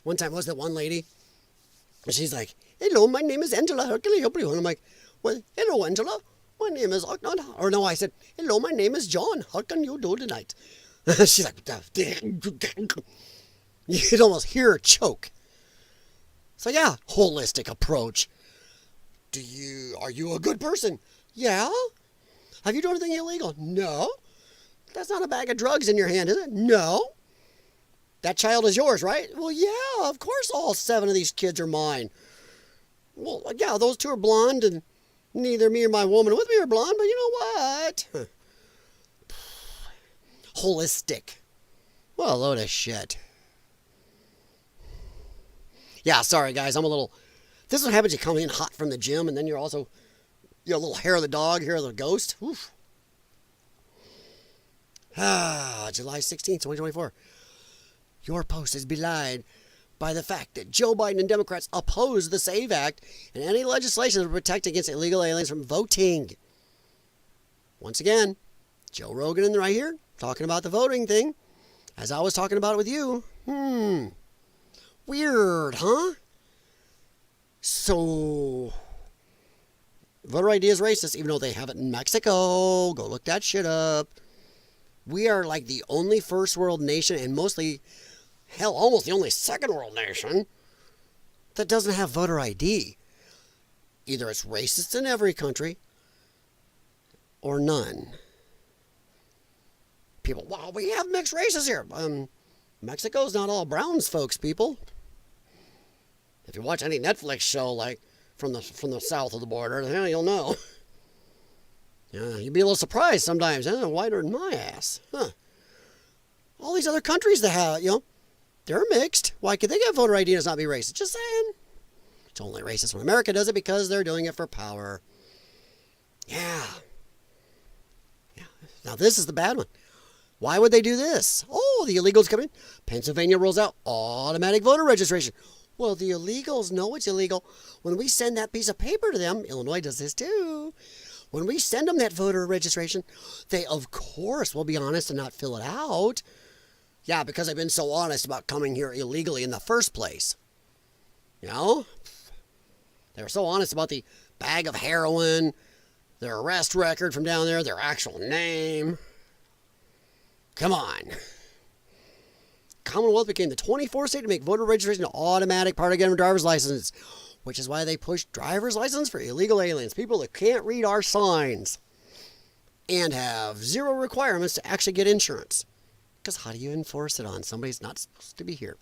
One time was that one lady, and she's like, hello, my name is Angela. How can I help you? And I'm like, well, hello, Angela. My name is Arknod. Or no, I said, hello, my name is John. How can you do tonight? She's like, you'd almost hear her choke. So yeah, holistic approach. Are you a good person? Yeah. Have you done anything illegal? No. That's not a bag of drugs in your hand, is it? No. That child is yours, right? Well, yeah, of course all 7 of these kids are mine. Well, yeah, those 2 are blonde, and neither me or my woman with me are blonde, but you know what? Holistic. Well, a load of shit. Yeah, sorry, guys, this is what happens. You come in hot from the gym, and then you're also, a little hair of the dog, hair of the ghost. Oof. July 16th, 2024. Your post is belied by the fact that Joe Biden and Democrats oppose the SAVE Act and any legislation to protect against illegal aliens from voting. Once again, Joe Rogan right here, talking about the voting thing, as I was talking about it with you. Weird, huh? So, voter ID is racist, even though they have it in Mexico. Go look that shit up. We are like the only first world nation, and mostly, hell, almost the only second world nation that doesn't have voter ID. Either it's racist in every country, or none. People, wow, we have mixed races here. Mexico's not all Browns, folks, people. If you watch any Netflix show, like, from the south of the border, you'll know. Yeah, you'd be a little surprised sometimes, whiter than my ass. Huh. All these other countries that have, they're mixed. Why could they get voter ID and not be racist? Just saying. It's only racist when America does it because they're doing it for power. Yeah. Now this is the bad one. Why would they do this? Oh, the illegals come in. Pennsylvania rolls out automatic voter registration. Well, the illegals know it's illegal. When we send that piece of paper to them, Illinois does this too. When we send them that voter registration, they, of course, will be honest and not fill it out. Yeah, because they've been so honest about coming here illegally in the first place. They're so honest about the bag of heroin, their arrest record from down there, their actual name. Come on. Commonwealth became the 24th state to make voter registration an automatic part of getting a driver's license, which is why they pushed driver's license for illegal aliens, people that can't read our signs and have 0 requirements to actually get insurance. Because how do you enforce it on somebody who's not supposed to be here?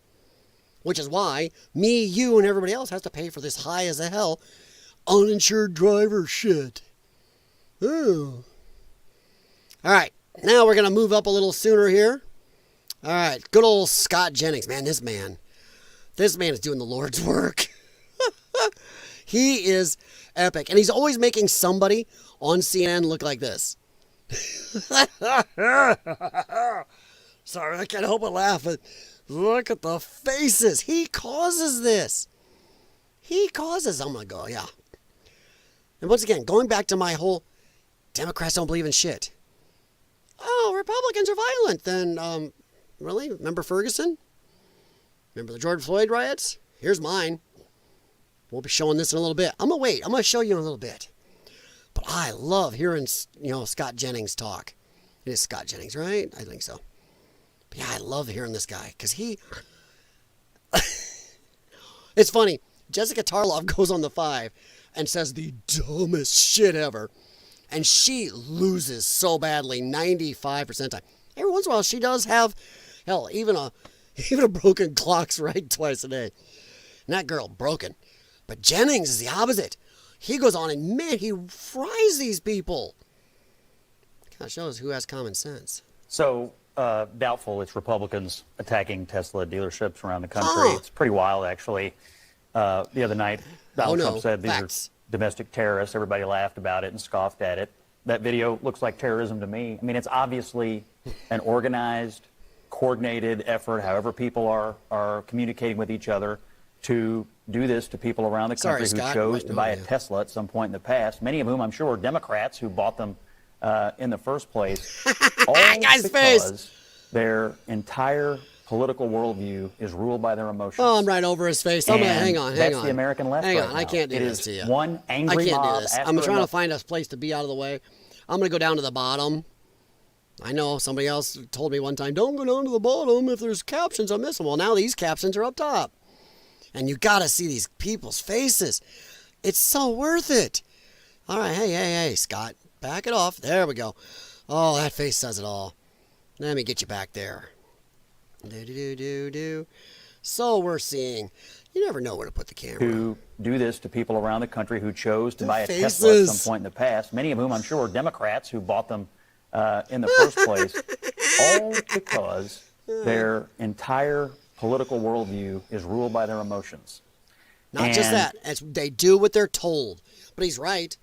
Which is why me, you, and everybody else has to pay for this high as the hell uninsured driver shit. Ooh. All right, now we're going to move up a little sooner here. All right, good old Scott Jennings. Man, this man is doing the Lord's work. He is epic. And he's always making somebody on CNN look like this. Sorry, I can't help but laugh. But look at the faces. He causes this. I'm going to go, yeah. And once again, going back to my whole Democrats don't believe in shit. Oh, Republicans are violent. Then, really? Remember Ferguson? Remember the George Floyd riots? Here's mine. We'll be showing this in a little bit. I'm going to wait. I'm going to show you in a little bit. But I love hearing, Scott Jennings talk. It is Scott Jennings, right? I think so. But yeah, I love hearing this guy because he... It's funny. Jessica Tarlov goes on the 5 and says the dumbest shit ever. And she loses so badly 95% of the time. Every once in a while, she does have, hell, even a broken clock's right twice a day. And that girl, broken. But Jennings is the opposite. He goes on and, man, he fries these people. Kind of shows who has common sense. So, doubtful it's Republicans attacking Tesla dealerships around the country. It's pretty wild, actually. The other night, Donald Trump said these are domestic terrorists. Everybody laughed about it and scoffed at it. That video looks like terrorism to me. I mean, it's obviously an organized, coordinated effort, however people are communicating with each other, to do this to people around the country who chose to buy a Tesla at some point in the past, many of whom I'm sure were Democrats who bought them in the first place, all because their entire political worldview is ruled by their emotions. Oh, I'm right over his face. I'm gonna hang on. That's the American left. Hang on, right I now. can't do it this is to you. One angry I can't mob do this. after I'm trying another. to find a place to be out of the way. I'm gonna go down to the bottom. I know somebody else told me one time, don't go down to the bottom. If there's captions, I miss them. Well, now these captions are up top. And you gotta see these people's faces. It's so worth it. All right, hey, Scott, back it off. There we go. Oh, that face says it all. Let me get you back there. Do. So we're seeing. You never know where to put the camera. To do this to people around the country who chose to buy a faces. Tesla at some point in the past, many of whom I'm sure were Democrats who bought them in the first place, all because their entire political worldview is ruled by their emotions. Not just that. They do what they're told. But he's right.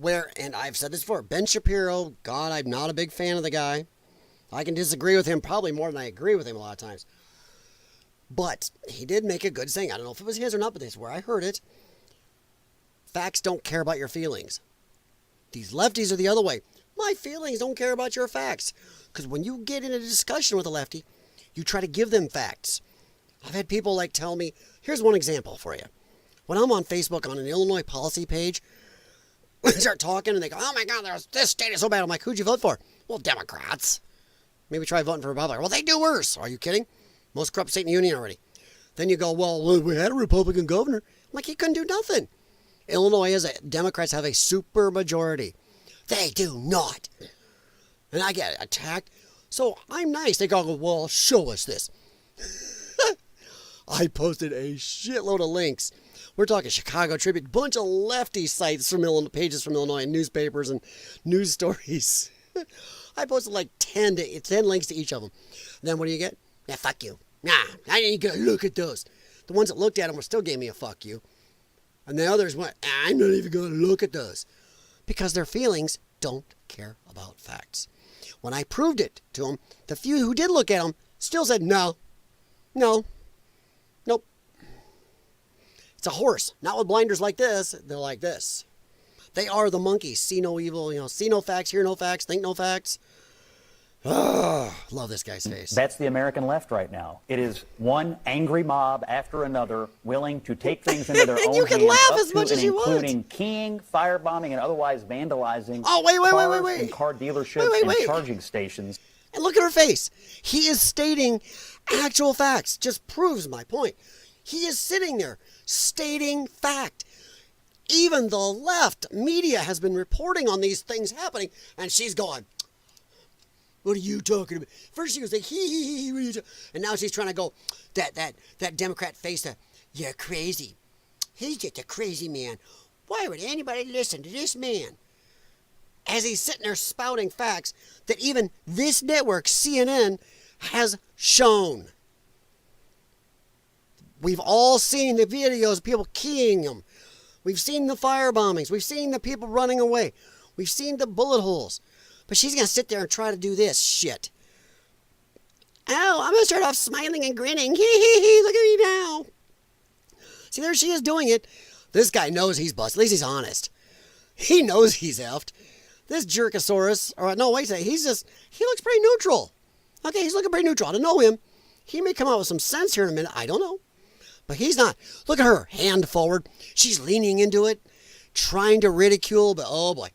And I've said this before, Ben Shapiro, God, I'm not a big fan of the guy. I can disagree with him probably more than I agree with him a lot of times. But he did make a good saying. I don't know if it was his or not, but this is where I heard it. Facts don't care about your feelings. These lefties are the other way. My feelings don't care about your facts. Because when you get in a discussion with a lefty, you try to give them facts. I've had people tell me, here's one example for you. When I'm on Facebook on an Illinois policy page, they start talking and they go, oh my God, this state is so bad. I'm like, who'd you vote for? Well, Democrats. Maybe try voting for Republicans. Well, they do worse. Are you kidding? Most corrupt state in the union already. Then you go, well, we had a Republican governor. I'm like, he couldn't do nothing. Illinois Democrats have a super majority. They do not. And I get attacked. So I'm nice. They go, well, show us this. I posted a shitload of links. We're talking Chicago Tribune, bunch of lefty sites from pages from Illinois, and newspapers and news stories. I posted 10 links to each of them. Then what do you get? Yeah, fuck you. Nah, I ain't gonna look at those. The ones that looked at them still gave me a fuck you. And the others went, I'm not even gonna look at those. Because their feelings don't care about facts. When I proved it to them, the few who did look at them still said, nope. It's a horse, not with blinders like this. They're like this. They are the monkeys. See no evil, see no facts, hear no facts, think no facts. Love this guy's face. That's the American left right now. It is one angry mob after another, willing to take things into their own you can hands, laugh up as to much and as you including want. keying, firebombing, and otherwise vandalizing wait. and car dealerships and charging stations. And look at her face. He is stating actual facts. Just proves my point. He is sitting there stating fact. Even the left media has been reporting on these things happening, and she's going, what are you talking about? First she was like, hee, what are you and now she's trying to go, that Democrat face, you're crazy. He's just a crazy man. Why would anybody listen to this man? As he's sitting there spouting facts that even this network, CNN, has shown. We've all seen the videos of people keying him. We've seen the fire bombings. We've seen the people running away. We've seen the bullet holes. But she's going to sit there and try to do this shit. Oh, I'm going to start off smiling and grinning. Look at me now. See, there she is doing it. This guy knows he's busted. At least he's honest. He knows he's effed. This jerkosaurus, he looks pretty neutral. Okay, he's looking pretty neutral. I don't know him. He may come out with some sense here in a minute. I don't know. But he's not. Look at her, hand forward. She's leaning into it. trying to ridicule, but oh boy.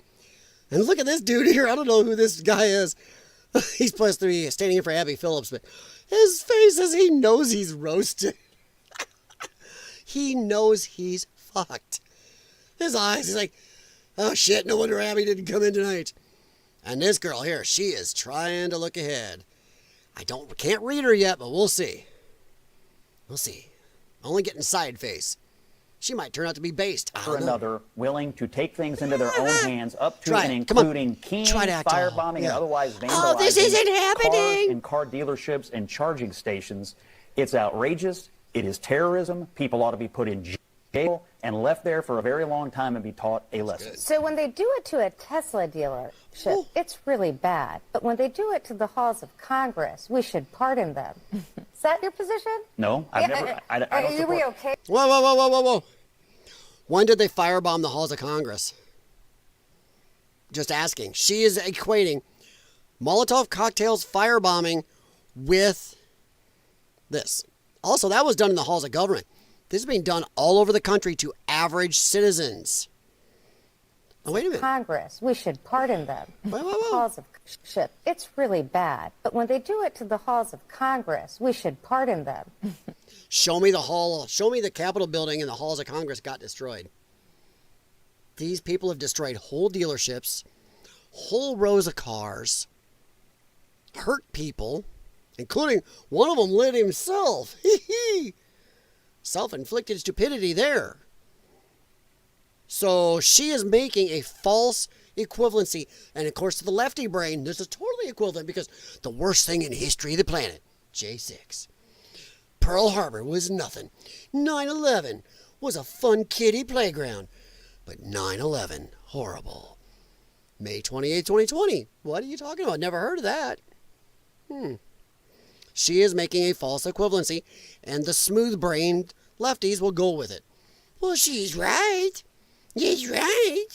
And look at this dude here. I don't know who this guy is. He's supposed to be standing in for Abby Phillips, but his face is he knows he's roasted. He knows he's fucked. His eyes, he's like, oh shit, no wonder Abby didn't come in tonight. And this girl here, she is trying to look ahead. Can't read her yet, but we'll see. We'll see. Only getting side face. She might turn out to be based. For another, willing to take things into their own hands, up to and Come on. including keen Tall. firebombing Yeah. and otherwise vandalizing Oh, this isn't happening. cars and car dealerships and charging stations. It's outrageous. It is terrorism. People ought to be put in jail and left there for a very long time and be taught a lesson. So when they do it to a Tesla dealership, it's really bad. But when they do it to the halls of Congress, we should pardon them. Is that your position? No, I've never. I don't Are support. we okay? Whoa. When did they firebomb the halls of Congress? Just asking. She is equating Molotov cocktails firebombing with this. Also, that was done in the halls of government. This is being done all over the country to average citizens. Oh, wait a minute. Congress, we should pardon them. Whoa. Halls of ship. It's really bad. But when they do it to the halls of Congress, we should pardon them. Show me the Capitol building and the halls of Congress got destroyed. These people have destroyed whole dealerships, whole rows of cars, hurt people, including one of them lit himself. Self-inflicted stupidity there. So she is making a false equivalency. And of course, to the lefty brain, this is totally equivalent because the worst thing in history of the planet, J6. Pearl Harbor was nothing. 9/11 was a fun kiddie playground. But 9/11, horrible. May 28, 2020. What are you talking about? Never heard of that. She is making a false equivalency, and the smooth-brained lefties will go with it. Well, she's right. She's right.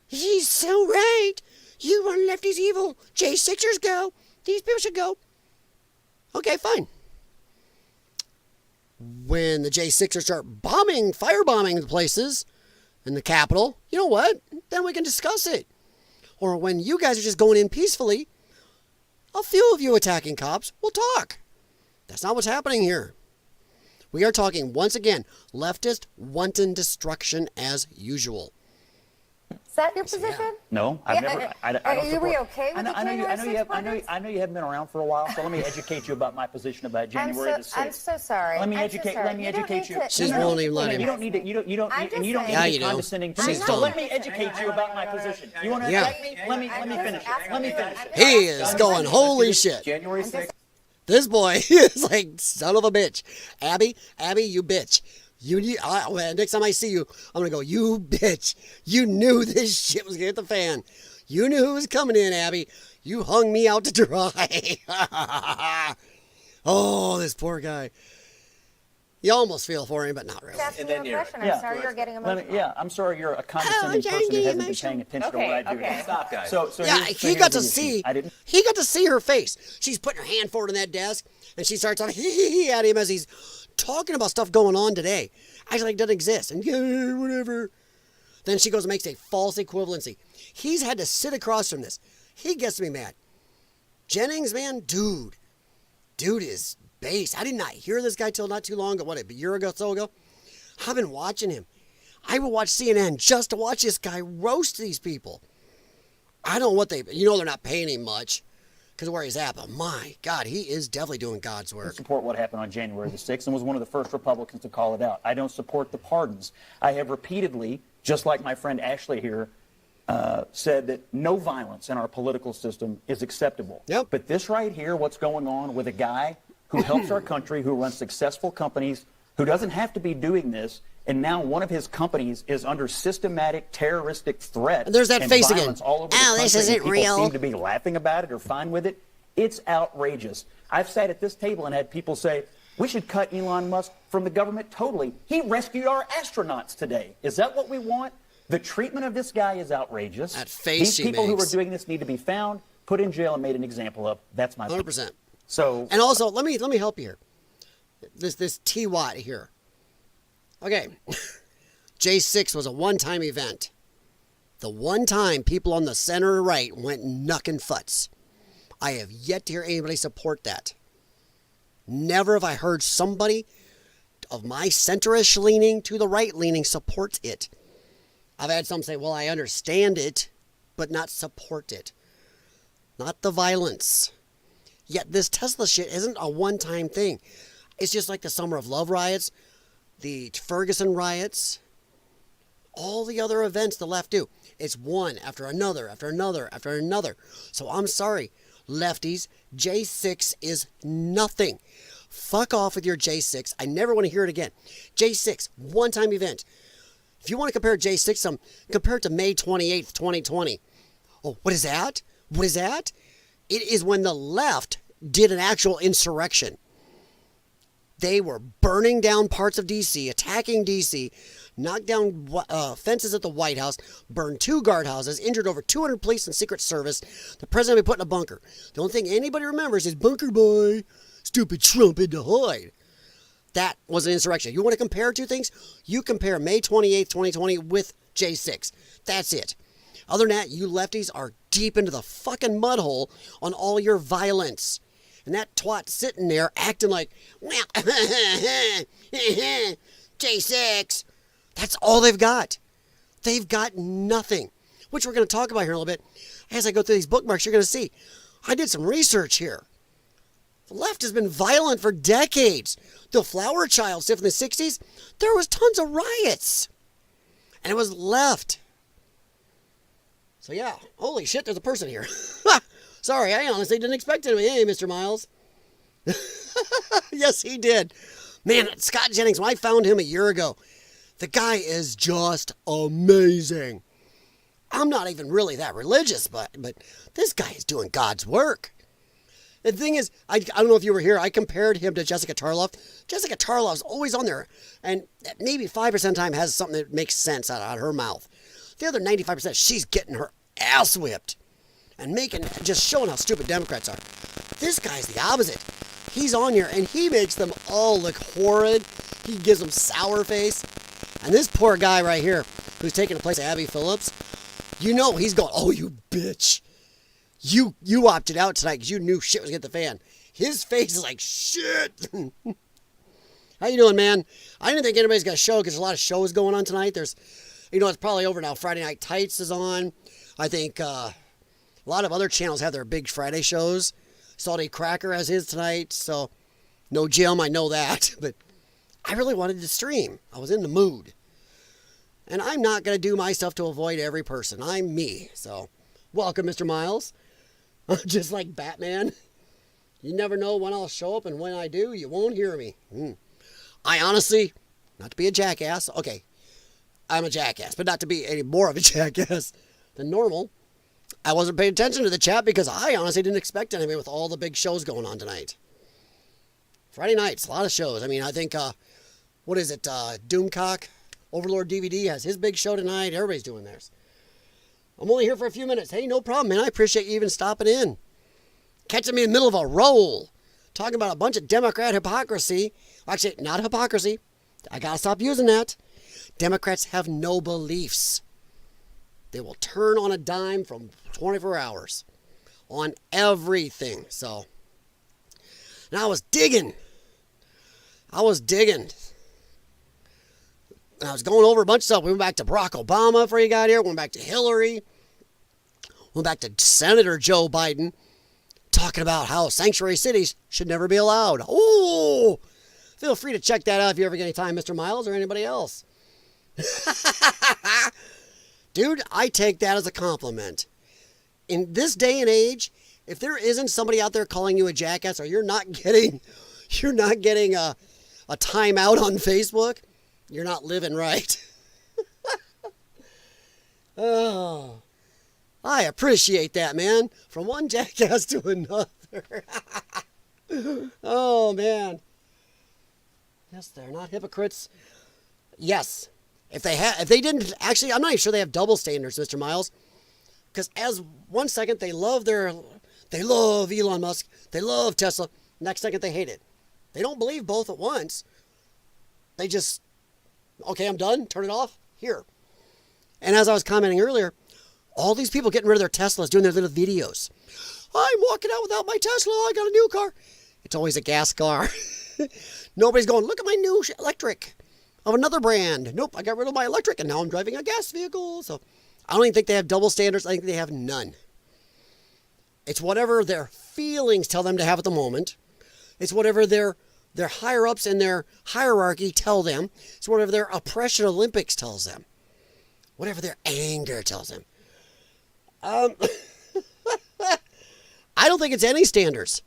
She's so right. You want lefties evil. J6ers go. These people should go. Okay, fine. When the J6ers start firebombing the places in the Capitol, you know what? Then we can discuss it. Or when you guys are just going in peacefully, a few of you attacking cops, we'll talk. That's not what's happening here. We are talking, once again, leftist wanton destruction as usual. Is that your position? No, I've never. I don't Are support. we okay with I know you haven't been around for a while, so let me educate you about my position about January the 6th. I'm so sorry. Let me I'm educate. so sorry. Let me educate you. She's won't even let him. You don't need to. You don't need I'm to just be saying. condescending to me. She's So dumb. let me educate you about my position. You want to Yeah. attack me? Let me finish. Let me finish. He is going, holy shit. January 6th. This boy is like, son of a bitch. Abby, you bitch. Next time I see you, I'm going to go, you bitch. You knew this shit was going to hit the fan. You knew who was coming in, Abby. You hung me out to dry. Oh, this poor guy. You almost feel for him, but not really. That's your impression. I'm sorry you're getting emotional. I'm sorry you're a condescending person who hasn't been paying attention to what I do. Okay. Stop, guys. So Yeah, he got to see. I didn't. He got to see her face. She's putting her hand forward on that desk, and she starts talking at him as he's talking about stuff going on today. Acting like it doesn't exist, and yeah, whatever. Then she goes and makes a false equivalency. He's had to sit across from this. He gets me mad. Jennings, man, dude is base. I did not hear this guy till not too long ago. A year ago, so ago? I've been watching him. I will watch CNN just to watch this guy roast these people. I don't know what they're not paying him much because of where he's at, but my God, he is definitely doing God's work. I support what happened on January the 6th and was one of the first Republicans to call it out. I don't support the pardons. I have repeatedly, just like my friend Ashley here, said that no violence in our political system is acceptable. Yep. But this right here, what's going on with a guy who helps our country, who runs successful companies, who doesn't have to be doing this, and now one of his companies is under systematic terroristic threat. And there's that face violence again. all over the country, This isn't and people real. seem to be laughing about it or fine with it. It's outrageous. I've sat at this table and had people say, we should cut Elon Musk from the government totally. He rescued our astronauts today. Is that what we want? The treatment of this guy is outrageous. That face These she people who makes. are doing this need to be found, put in jail, and made an example of. That's my 100%. So, And also, let me help you here. This T Watt here. Okay. J6 was a one-time event. The one time people on the center right went knuckin' futs. I have yet to hear anybody support that. Never have I heard somebody of my centerish leaning to the right leaning supports it. I've had some say, well, I understand it, but not support it. Not the violence. Yet this Tesla shit isn't a one-time thing. It's just like the Summer of Love riots, the Ferguson riots, all the other events the left do. It's one after another, after another, after another. So I'm sorry, lefties, J6 is nothing. Fuck off with your J6. I never want to hear it again. J6, one-time event. If you want to compare J6, compare it to May 28th, 2020. Oh, what is that? What is that? It is when the left did an actual insurrection. They were burning down parts of D.C., attacking D.C., knocked down fences at the White House, burned 2 guardhouses, injured over 200 police and Secret Service. The president had been put in a bunker. The only thing anybody remembers is bunker boy, stupid Trump in the hood. That was an insurrection. You want to compare two things? You compare May 28th, 2020 with J6. That's it. Other than that, you lefties are deep into the fucking mud hole on all your violence. And that twat sitting there acting like, well, J6. That's all they've got. They've got nothing, which we're going to talk about here in a little bit. As I go through these bookmarks, you're going to see. I did some research here. The left has been violent for decades. The Flower Child stuff in the 60s, there was tons of riots. And it was left. So yeah, holy shit, there's a person here. Sorry, I honestly didn't expect it. Hey, Mr. Miles. Yes, he did. Man, Scott Jennings, when I found him a year ago, the guy is just amazing. I'm not even really that religious, but this guy is doing God's work. The thing is, I don't know if you were here, I compared him to Jessica Tarloff. Jessica Tarloff's always on there, and maybe 5% of the time has something that makes sense out of her mouth. The other 95%, she's getting her ass whipped and just showing how stupid Democrats are. This guy's the opposite. He's on here, and he makes them all look horrid. He gives them sour face. And this poor guy right here, who's taking the place of Abby Phillips, you know he's going, oh, you bitch. You opted out tonight because you knew shit was getting the fan. His face is like, shit. How you doing, man? I didn't think anybody's got a show because there's a lot of shows going on tonight. It's probably over now. Friday Night Tights is on. I think a lot of other channels have their big Friday shows. Salty Cracker has his tonight, so no Jim, I know that. But I really wanted to stream. I was in the mood. And I'm not going to do my stuff to avoid every person. I'm me. So, welcome, Mr. Miles. Just like Batman. You never know when I'll show up, and when I do, you won't hear me. I honestly, not to be a jackass, okay, I'm a jackass, but not to be any more of a jackass than normal. I wasn't paying attention to the chat because I honestly didn't expect anything with all the big shows going on tonight. Friday nights, a lot of shows. I mean, I think, what is it, Doomcock, Overlord DVD has his big show tonight. Everybody's doing theirs. I'm only here for a few minutes. Hey, no problem, man. I appreciate you even stopping in. Catching me in the middle of a roll. Talking about a bunch of Democrat hypocrisy. Actually, not hypocrisy. I gotta stop using that. Democrats have no beliefs. They will turn on a dime from 24 hours. On everything. So, now I was digging. And I was going over a bunch of stuff. We went back to Barack Obama before he got here. Went back to Hillary. Went back to Senator Joe Biden. Talking about how sanctuary cities should never be allowed. Oh! Feel free to check that out if you ever get any time, Mr. Miles or anybody else. Dude, I take that as a compliment. In this day and age, if there isn't somebody out there calling you a jackass or you're not getting a timeout on Facebook, you're not living right. Oh, I appreciate that, man. From one jackass to another. Oh, man. Yes, they're not hypocrites. Yes. If they didn't, actually, I'm not even sure they have double standards, Mr. Miles. Because as one second they love Elon Musk, they love Tesla, next second they hate it. They don't believe both at once. They just, okay, I'm done, turn it off. here. And as I was commenting earlier, all these people getting rid of their Teslas, doing their little videos. I'm walking out without my Tesla. I got a new car. It's always a gas car. Nobody's going, look at my new electric of another brand. Nope, I got rid of my electric and now I'm driving a gas vehicle. So I don't even think they have double standards. I think they have none. It's whatever their feelings tell them to have at the moment. It's whatever their higher-ups in their hierarchy tell them. It's whatever their oppression Olympics tells them. Whatever their anger tells them. I don't think it's any standards.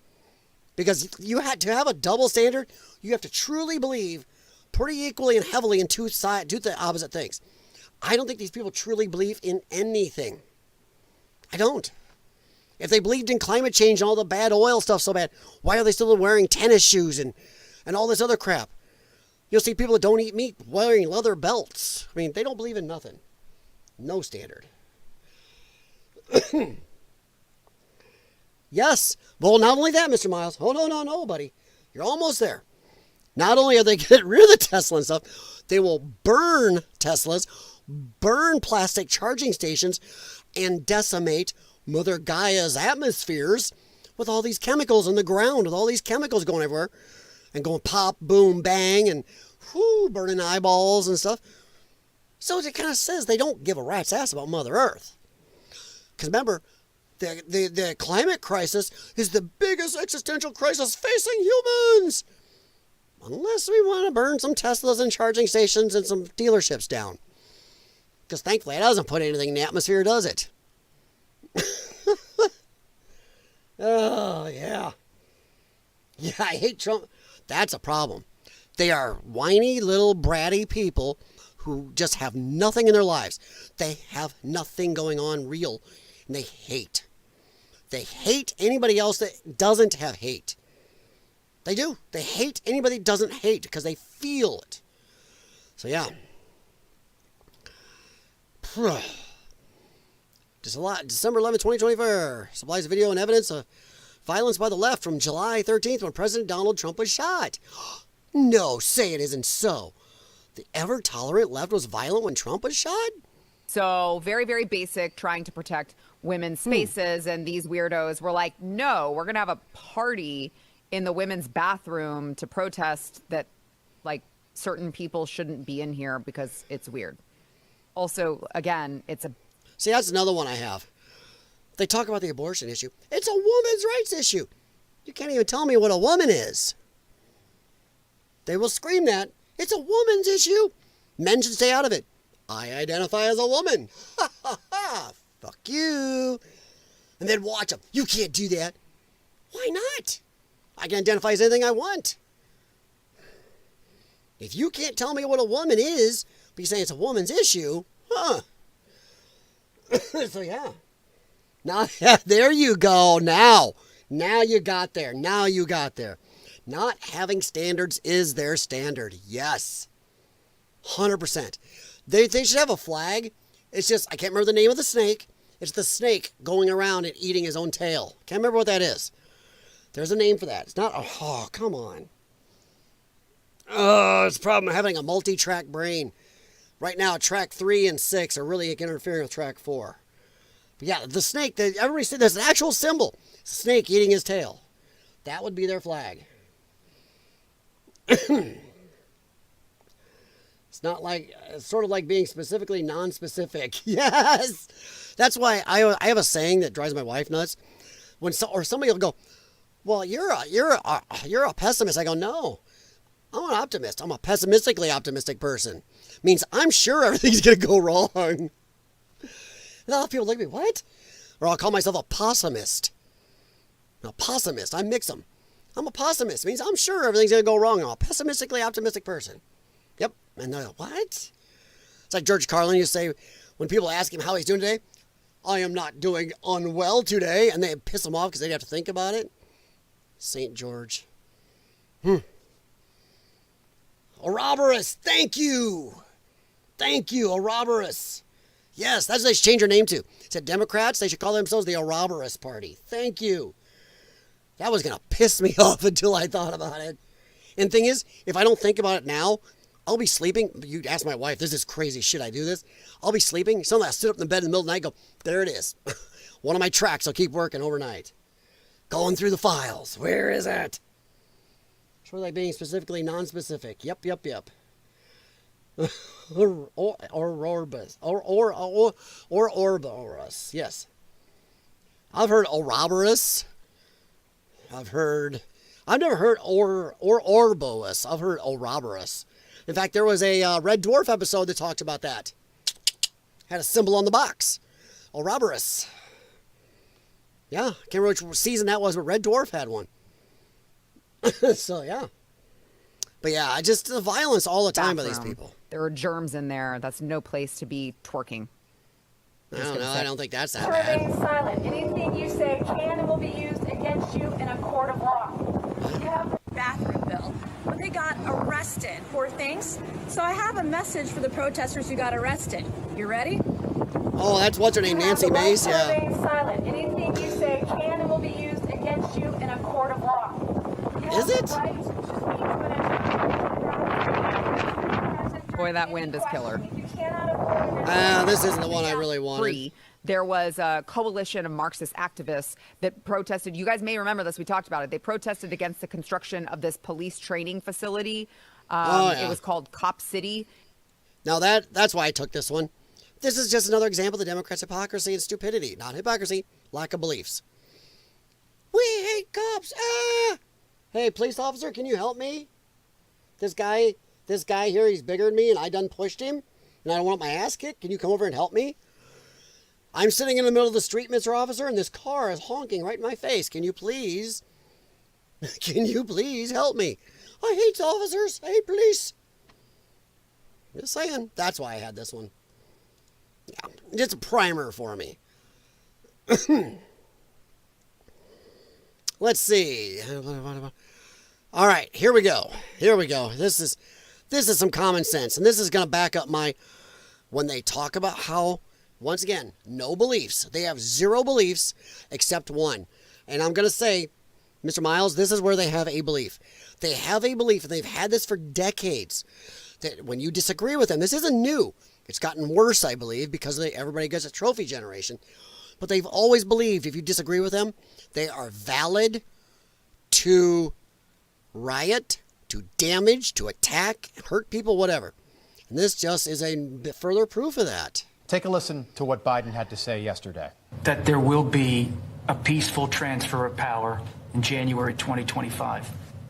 Because you had to have a double standard, you have to truly believe pretty equally and heavily in two the opposite things. I don't think these people truly believe in anything. I don't. If they believed in climate change and all the bad oil stuff so bad, why are they still wearing tennis shoes and all this other crap? You'll see people that don't eat meat wearing leather belts. I mean, they don't believe in nothing. No standard. Yes. Well, not only that, Mr. Miles. Oh, no, buddy. You're almost there. Not only are they getting rid of the Tesla and stuff, they will burn Teslas, burn plastic charging stations, and decimate Mother Gaia's atmospheres with all these chemicals in the ground, with all these chemicals going everywhere, and going pop, boom, bang, and burning eyeballs and stuff. So it kind of says they don't give a rat's ass about Mother Earth. Because remember, the climate crisis is the biggest existential crisis facing humans. Unless we want to burn some Teslas and charging stations and some dealerships down. Because thankfully it doesn't put anything in the atmosphere, does it? Oh, yeah. Yeah, I hate Trump. That's a problem. They are whiny little bratty people who just have nothing in their lives. They have nothing going on real. And they hate. They hate anybody else that doesn't have hate. They do. They hate anybody that doesn't hate because they feel it. So, yeah. December 11, 2024 supplies video and evidence of violence by the left from July 13th when President Donald Trump was shot. No, say it isn't so. The ever-tolerant left was violent when Trump was shot? So very, very basic, trying to protect women's spaces. And these weirdos were like, no, we're going to have a party in the women's bathroom to protest that, like, certain people shouldn't be in here because it's weird. Also, again, it's a... See, that's another one I have. They talk about the abortion issue. It's a woman's rights issue. You can't even tell me what a woman is. They will scream that. It's a woman's issue. Men should stay out of it. I identify as a woman. Ha ha ha. Fuck you. And then watch them. You can't do that. Why not? I can identify as anything I want. If you can't tell me what a woman is, but you're saying it's a woman's issue, So yeah. Now, there you go. Now you got there. Not having standards is their standard. Yes. 100%. They should have a flag. It's just, I can't remember the name of the snake. It's the snake going around and eating his own tail. Can't remember what that is. There's a name for that. It's not, oh, come on. Oh, it's a problem of having a multi-track brain. Right now, track 3 and 6 are really interfering with track 4. But yeah, the snake, everybody said there's an actual symbol. It's a snake eating his tail. That would be their flag. It's sort of like being specifically non-specific. Yes. That's why I have a saying that drives my wife nuts. Or somebody will go, well, you're a pessimist. I go, no, I'm an optimist. I'm a pessimistically optimistic person. Means I'm sure everything's going to go wrong. And a lot of people look at me, what? Or I'll call myself a pessimist. A pessimist. I mix them. I'm a pessimist. It means I'm sure everything's going to go wrong. I'm a pessimistically optimistic person. Yep. And they're like, what? It's like George Carlin used to say when people ask him how he's doing today, I am not doing unwell today. And they piss him off because they'd have to think about it. St. George. Ouroboros. Thank you. Ouroboros. Yes, that's what they should change their name to. Said Democrats, they should call themselves the Ouroboros Party. Thank you. That was going to piss me off until I thought about it. And the thing is, if I don't think about it now, I'll be sleeping. You ask my wife, this is crazy shit. I do this. I'll be sleeping. Suddenly I sit up in the bed in the middle of the night and go, there it is. One of my tracks. I'll keep working overnight. Going through the files. Where is it? Sure, like being specifically non-specific. Yep. Orbus. Or Ouroboros. Yes. I've heard Ouroboros. I've never heard Ouroboros. I've heard Ouroboros. In fact, there was a Red Dwarf episode that talked about that. Had a symbol on the box. Ouroboros. Yeah, can't remember which season that was, but Red Dwarf had one. So, yeah. But yeah, just the violence all the time by these people. There are germs in there. That's no place to be twerking. I don't know. I don't think that's that Remain bad. silent. Anything you say can and will be used against you in a court of law. You have a bathroom bill. But they got arrested, poor things. So I have a message for the protesters who got arrested. You ready? Oh, that's what's her name, Nancy Mace? Yeah. Remain silent. Anything you say can and will be used against you in a court of law. Is it? Boy, that wind is killer. This isn't the one I really wanted. There was a coalition of Marxist activists that protested. You guys may remember this. We talked about it. They protested against the construction of this police training facility. It was called Cop City. Now that's why I took this one. This is just another example of the Democrats' hypocrisy and stupidity. Not hypocrisy, lack of beliefs. We hate cops. Ah! Hey, police officer, can you help me? This guy here, he's bigger than me, and I done pushed him, and I don't want my ass kicked. Can you come over and help me? I'm sitting in the middle of the street, Mr. Officer, and this car is honking right in my face. Can you please help me? I hate officers. I hate police. Just saying. That's why I had this one. Yeah, it's a primer for me. Let's see. All right, here we go. This is some common sense, and this is going to back up when they talk about how, once again, no beliefs. They have zero beliefs except one. And I'm going to say, Mr. Miles, this is where they have a belief. They have a belief, and they've had this for decades, that when you disagree with them, this isn't new. It's gotten worse, I believe, because everybody gets a trophy generation. But they've always believed if you disagree with them, they are valid to riot, to damage, to attack, hurt people, whatever. And this just is a further proof of that. Take a listen to what Biden had to say yesterday. That there will be a peaceful transfer of power in January 2025.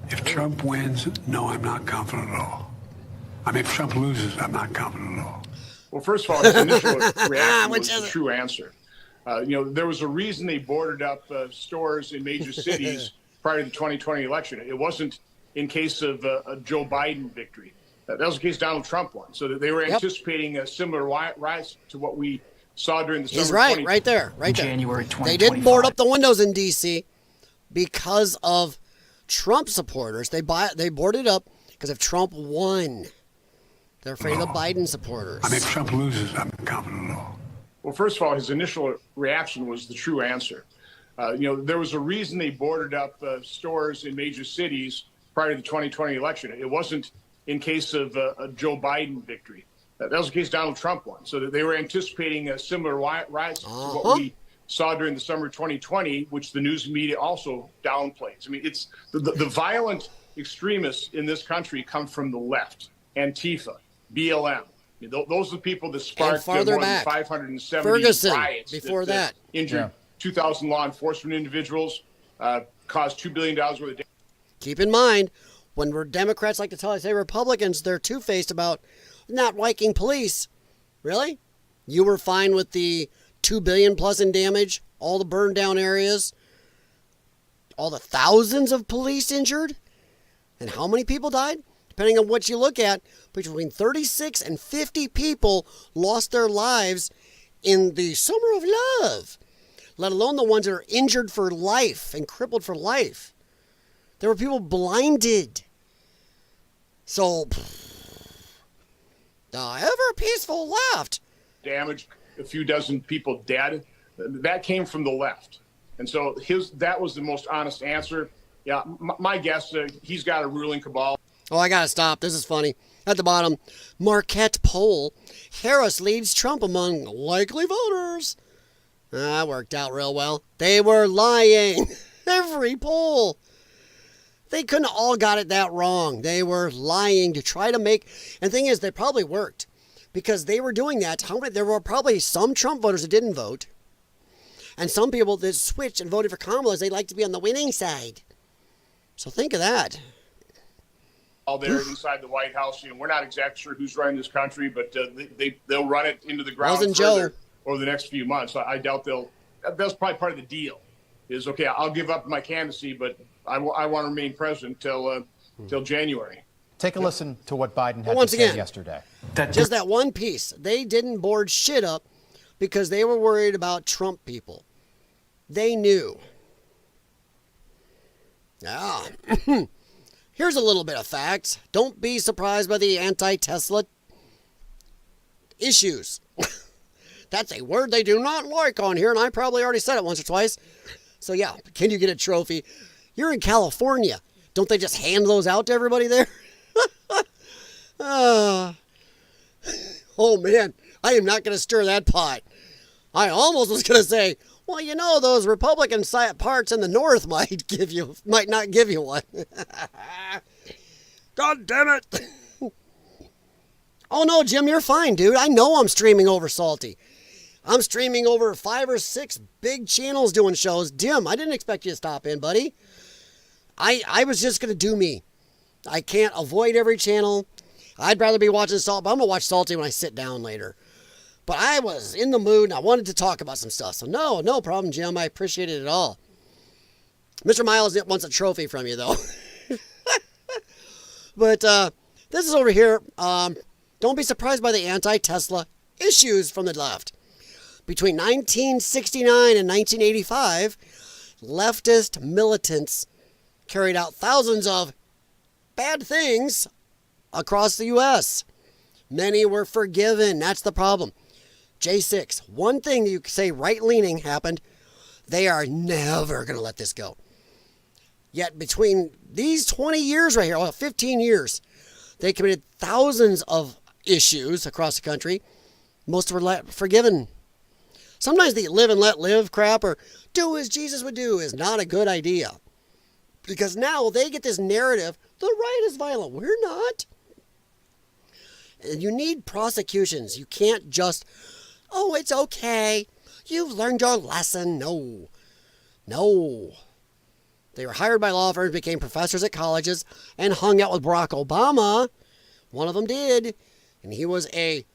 If Trump wins, no, I'm not confident at all. I mean, if Trump loses, I'm not confident at all. Well, first of all, his initial reaction was the true answer. There was a reason they boarded up stores in major cities prior to the 2020 election. It wasn't in case of a Joe Biden victory. That was the case Donald Trump won. So that they were anticipating a similar rise to what we saw during the summer. He's right, right there. January 2025. They didn't board up the windows in D.C. because of Trump supporters. They boarded up because if Trump won. They're afraid of the Biden supporters. I mean, if Trump loses, I'm not confident at all. Well, first of all, his initial reaction was the true answer. There was a reason they boarded up stores in major cities prior to the 2020 election. It wasn't in case of a Joe Biden victory. That was the case Donald Trump won. So that they were anticipating a similar rise to what we saw during the summer 2020, which the news media also downplays. I mean, it's the violent extremists in this country come from the left, Antifa, BLM. I mean, those are the people that sparked more than 570 Ferguson, riots before that injured 2,000 law enforcement individuals, caused $2 billion worth of damage. Keep in mind, when Democrats like to say Republicans, they're two-faced about not liking police. Really? You were fine with the $2 billion plus in damage, all the burned down areas, all the thousands of police injured, and how many people died? Depending on what you look at, between 36 and 50 people lost their lives in the summer of love, let alone the ones that are injured for life and crippled for life. There were people blinded. So, the ever peaceful left. Damaged, a few dozen people dead. That came from the left. And so that was the most honest answer. Yeah, my guess, he's got a ruling cabal. Oh, I gotta stop. This is funny. At the bottom, Marquette poll. Harris leads Trump among likely voters. That worked out real well. They were lying. Every poll. They couldn't have all got it that wrong. They were lying to try to make... And the thing is, they probably worked. Because they were doing that. There were probably some Trump voters that didn't vote. And some people that switched and voted for Kamala, they like to be on the winning side. So think of that. All there inside the White House. We're not exactly sure who's running this country, but they'll run it into the ground further over the next few months. I doubt that's probably part of the deal. Is okay, I'll give up my candidacy, but I want to remain president till January. Take a listen to what Biden had to say yesterday. Just that one piece. They didn't board shit up because they were worried about Trump people. They knew. Ah. Here's a little bit of facts. Don't be surprised by the anti-Tesla issues. That's a word they do not like on here, and I probably already said it once or twice. So yeah, can you get a trophy? You're in California. Don't they just hand those out to everybody there? Oh man, I am not going to stir that pot. I almost was going to say, well, you know, those Republican parts in the North might not give you one. God damn it. Oh no, Jim, you're fine, dude. I know I'm streaming over Salty. I'm streaming over 5 or 6 big channels doing shows. Jim, I didn't expect you to stop in, buddy. I was just going to do me. I can't avoid every channel. I'd rather be watching Salty, but I'm going to watch Salty when I sit down later. But I was in the mood and I wanted to talk about some stuff. So no problem, Jim. I appreciate it at all. Mr. Miles wants a trophy from you, though. But this is over here. Don't be surprised by the anti-Tesla issues from the left. Between 1969 and 1985, leftist militants carried out thousands of bad things across the U.S. Many were forgiven. That's the problem. J6, one thing you say right-leaning happened, they are never going to let this go. Yet between these 20 years right here, 15 years, they committed thousands of issues across the country. Most were forgiven. Sometimes the live and let live crap or do as Jesus would do is not a good idea. Because now they get this narrative, the right is violent. We're not. And you need prosecutions. You can't just, oh, it's okay. You've learned your lesson. No. They were hired by law firms, became professors at colleges, and hung out with Barack Obama. One of them did. And he was a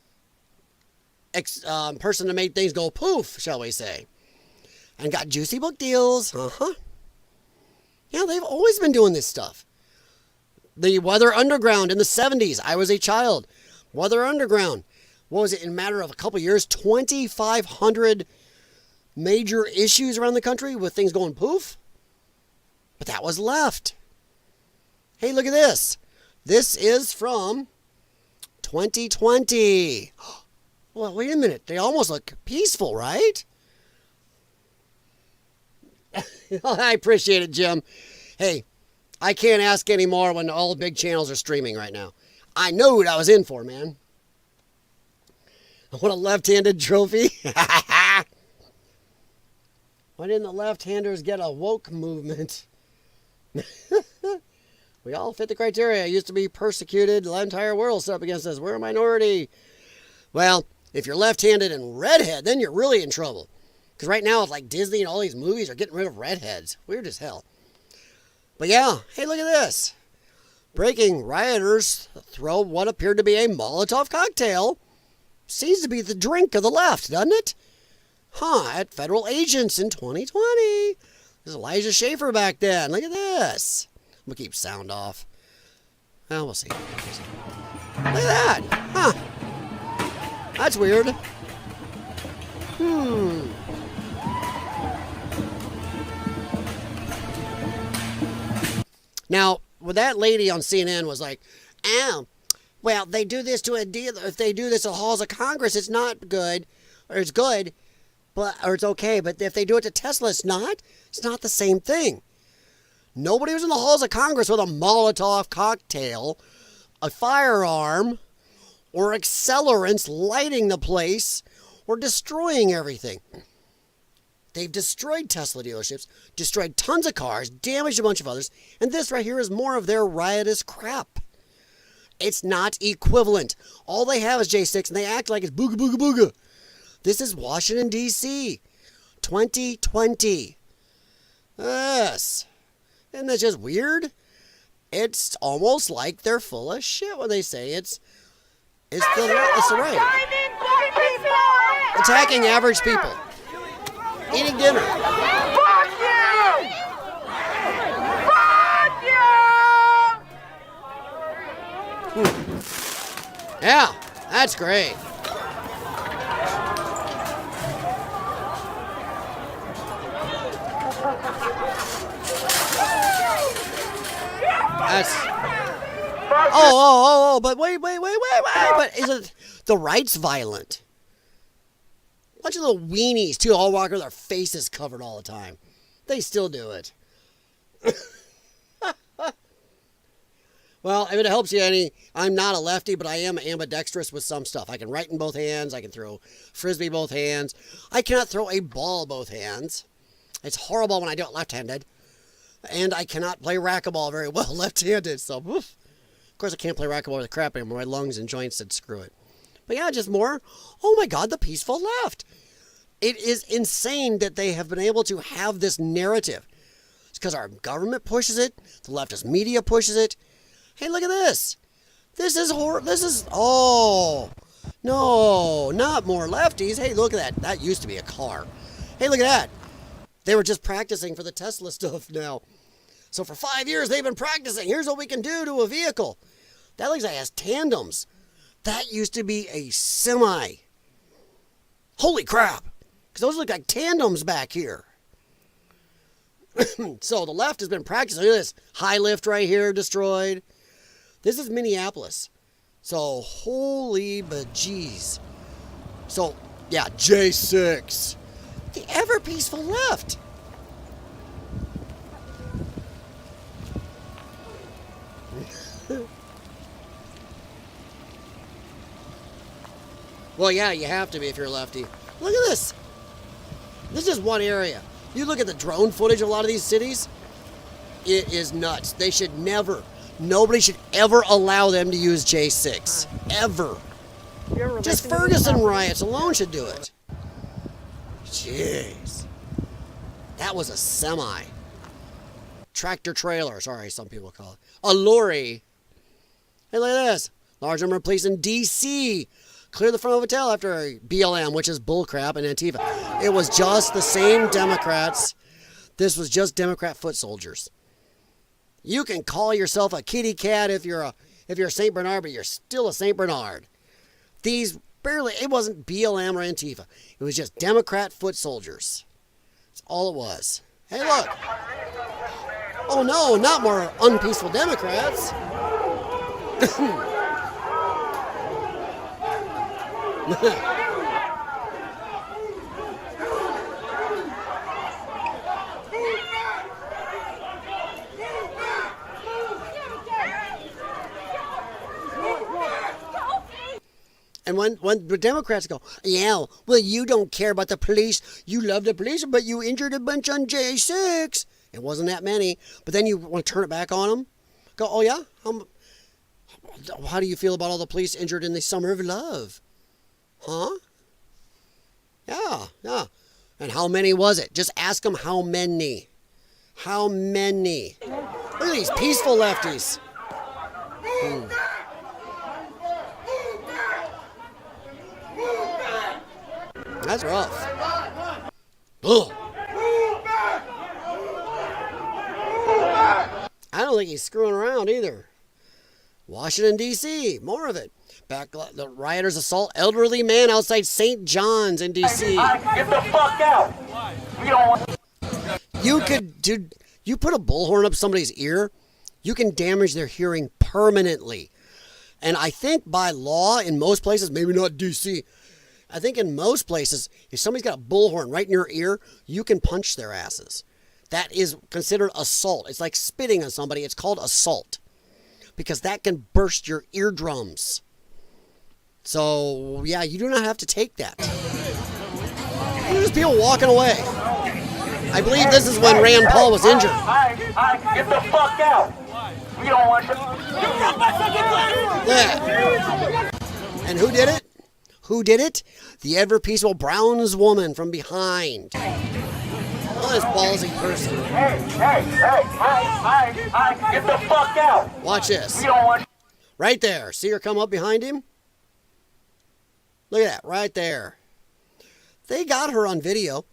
person that made things go poof, shall we say. And got juicy book deals. Yeah, they've always been doing this stuff. The Weather Underground in the 70s. I was a child. Weather Underground. What was it, in a matter of a couple years? 2,500 major issues around the country with things going poof. But that was left. Hey, look at this. This is from 2020. Well, wait a minute. They almost look peaceful, right? I appreciate it, Jim. Hey, I can't ask anymore when all the big channels are streaming right now. I know what I was in for, man. I want a left-handed trophy. Why didn't the left-handers get a woke movement? We all fit the criteria. I used to be persecuted. The entire world stood up against us. We're a minority. Well, if you're left-handed and redhead, then you're really in trouble. Because right now, it's like Disney and all these movies are getting rid of redheads. Weird as hell. But yeah, hey, look at this. Breaking, rioters throw what appeared to be a Molotov cocktail. Seems to be the drink of the left, doesn't it? At federal agents in 2020. There's Elijah Schaefer back then. Look at this. I'm going to keep sound off. Well, we'll see. Look at that. That's weird. Now, with that lady on CNN was like, well, they do this to a deal. If they do this at halls of Congress, it's not good, or it's good, or it's okay. But if they do it to Tesla, it's not the same thing. Nobody was in the halls of Congress with a Molotov cocktail, a firearm, or accelerants lighting the place or destroying everything. They've destroyed Tesla dealerships, destroyed tons of cars, damaged a bunch of others, and this right here is more of their riotous crap. It's not equivalent. All they have is J6, and they act like it's booga booga booga. This is Washington, D.C., 2020. Yes. Isn't that just weird? It's almost like they're full of shit when they say it's the right. Attacking average people. Eating dinner. Fuck you! Fuck you! Yeah, that's great. That's but wait. But is it the right's violent? Bunch of little weenies too, all walking with their faces covered all the time. They still do it. Well, if it helps you any, I'm not a lefty, but I am ambidextrous with some stuff. I can write in both hands. I can throw frisbee both hands. I cannot throw a ball both hands. It's horrible when I do it left-handed. And I cannot play racquetball very well left-handed. So, oof. Of course, I can't play racquetball with a crap anymore. My lungs and joints said screw it. But yeah, just more, oh my God, the peaceful left. It is insane that they have been able to have this narrative. It's because our government pushes it. The leftist media pushes it. Hey, look at this. This is oh, no, not more lefties. Hey, look at that. That used to be a car. Hey, look at that. They were just practicing for the Tesla stuff now. So for 5 years, they've been practicing. Here's what we can do to a vehicle. That looks like it has tandems. That used to be a semi. Holy crap. Because those look like tandems back here. So the left has been practicing. Look at this. High lift right here destroyed. This is Minneapolis. So holy bejeez. So yeah, J6. The ever peaceful left. Well, yeah, you have to be if you're a lefty. Look at this. This is one area. You look at the drone footage of a lot of these cities, it is nuts. They should never, nobody should ever allow them to use J6. Ever. Just Ferguson riots alone should do it. Jeez. That was a semi. Tractor trailer, sorry, some people call it. A lorry. Hey, look at this. Large number of police in D.C. clear the front of a hotel after BLM, which is bullcrap, and Antifa. It was just the same Democrats. This was just Democrat foot soldiers. You can call yourself a kitty cat if you're a St. Bernard, but you're still a St. Bernard. These barely, it wasn't BLM or Antifa. It was just Democrat foot soldiers. That's all it was. Hey, look. Oh no, not more unpeaceful Democrats. And when the Democrats go, yeah, well, you don't care about the police. You love the police, but you injured a bunch on J6. It wasn't that many. But then you want to turn it back on them. Go, oh, yeah? How do you feel about all the police injured in the Summer of Love? Huh? Yeah. And how many was it? Just ask them how many. How many? Look at these peaceful lefties. That's rough. Ugh. I don't think he's screwing around either. Washington, D.C., more of it. Back the rioters assault elderly man outside St. John's in D.C. Get the fuck out! We don't want. You put a bullhorn up somebody's ear, you can damage their hearing permanently. And I think by law in most places, maybe not D.C., I think in most places, if somebody's got a bullhorn right in your ear, you can punch their asses. That is considered assault. It's like spitting on somebody. It's called assault because that can burst your eardrums. So, yeah, you do not have to take that. There's people walking away. I believe this is when Rand Paul was injured. Get the fuck out. We don't want you. Yeah. And who did it? Who did it? The ever peaceful Browns woman from behind. Oh, this ballsy person. Hey, get the fuck out. Watch this. We don't want you. Right there. See her come up behind him? Look at that, right there. They got her on video.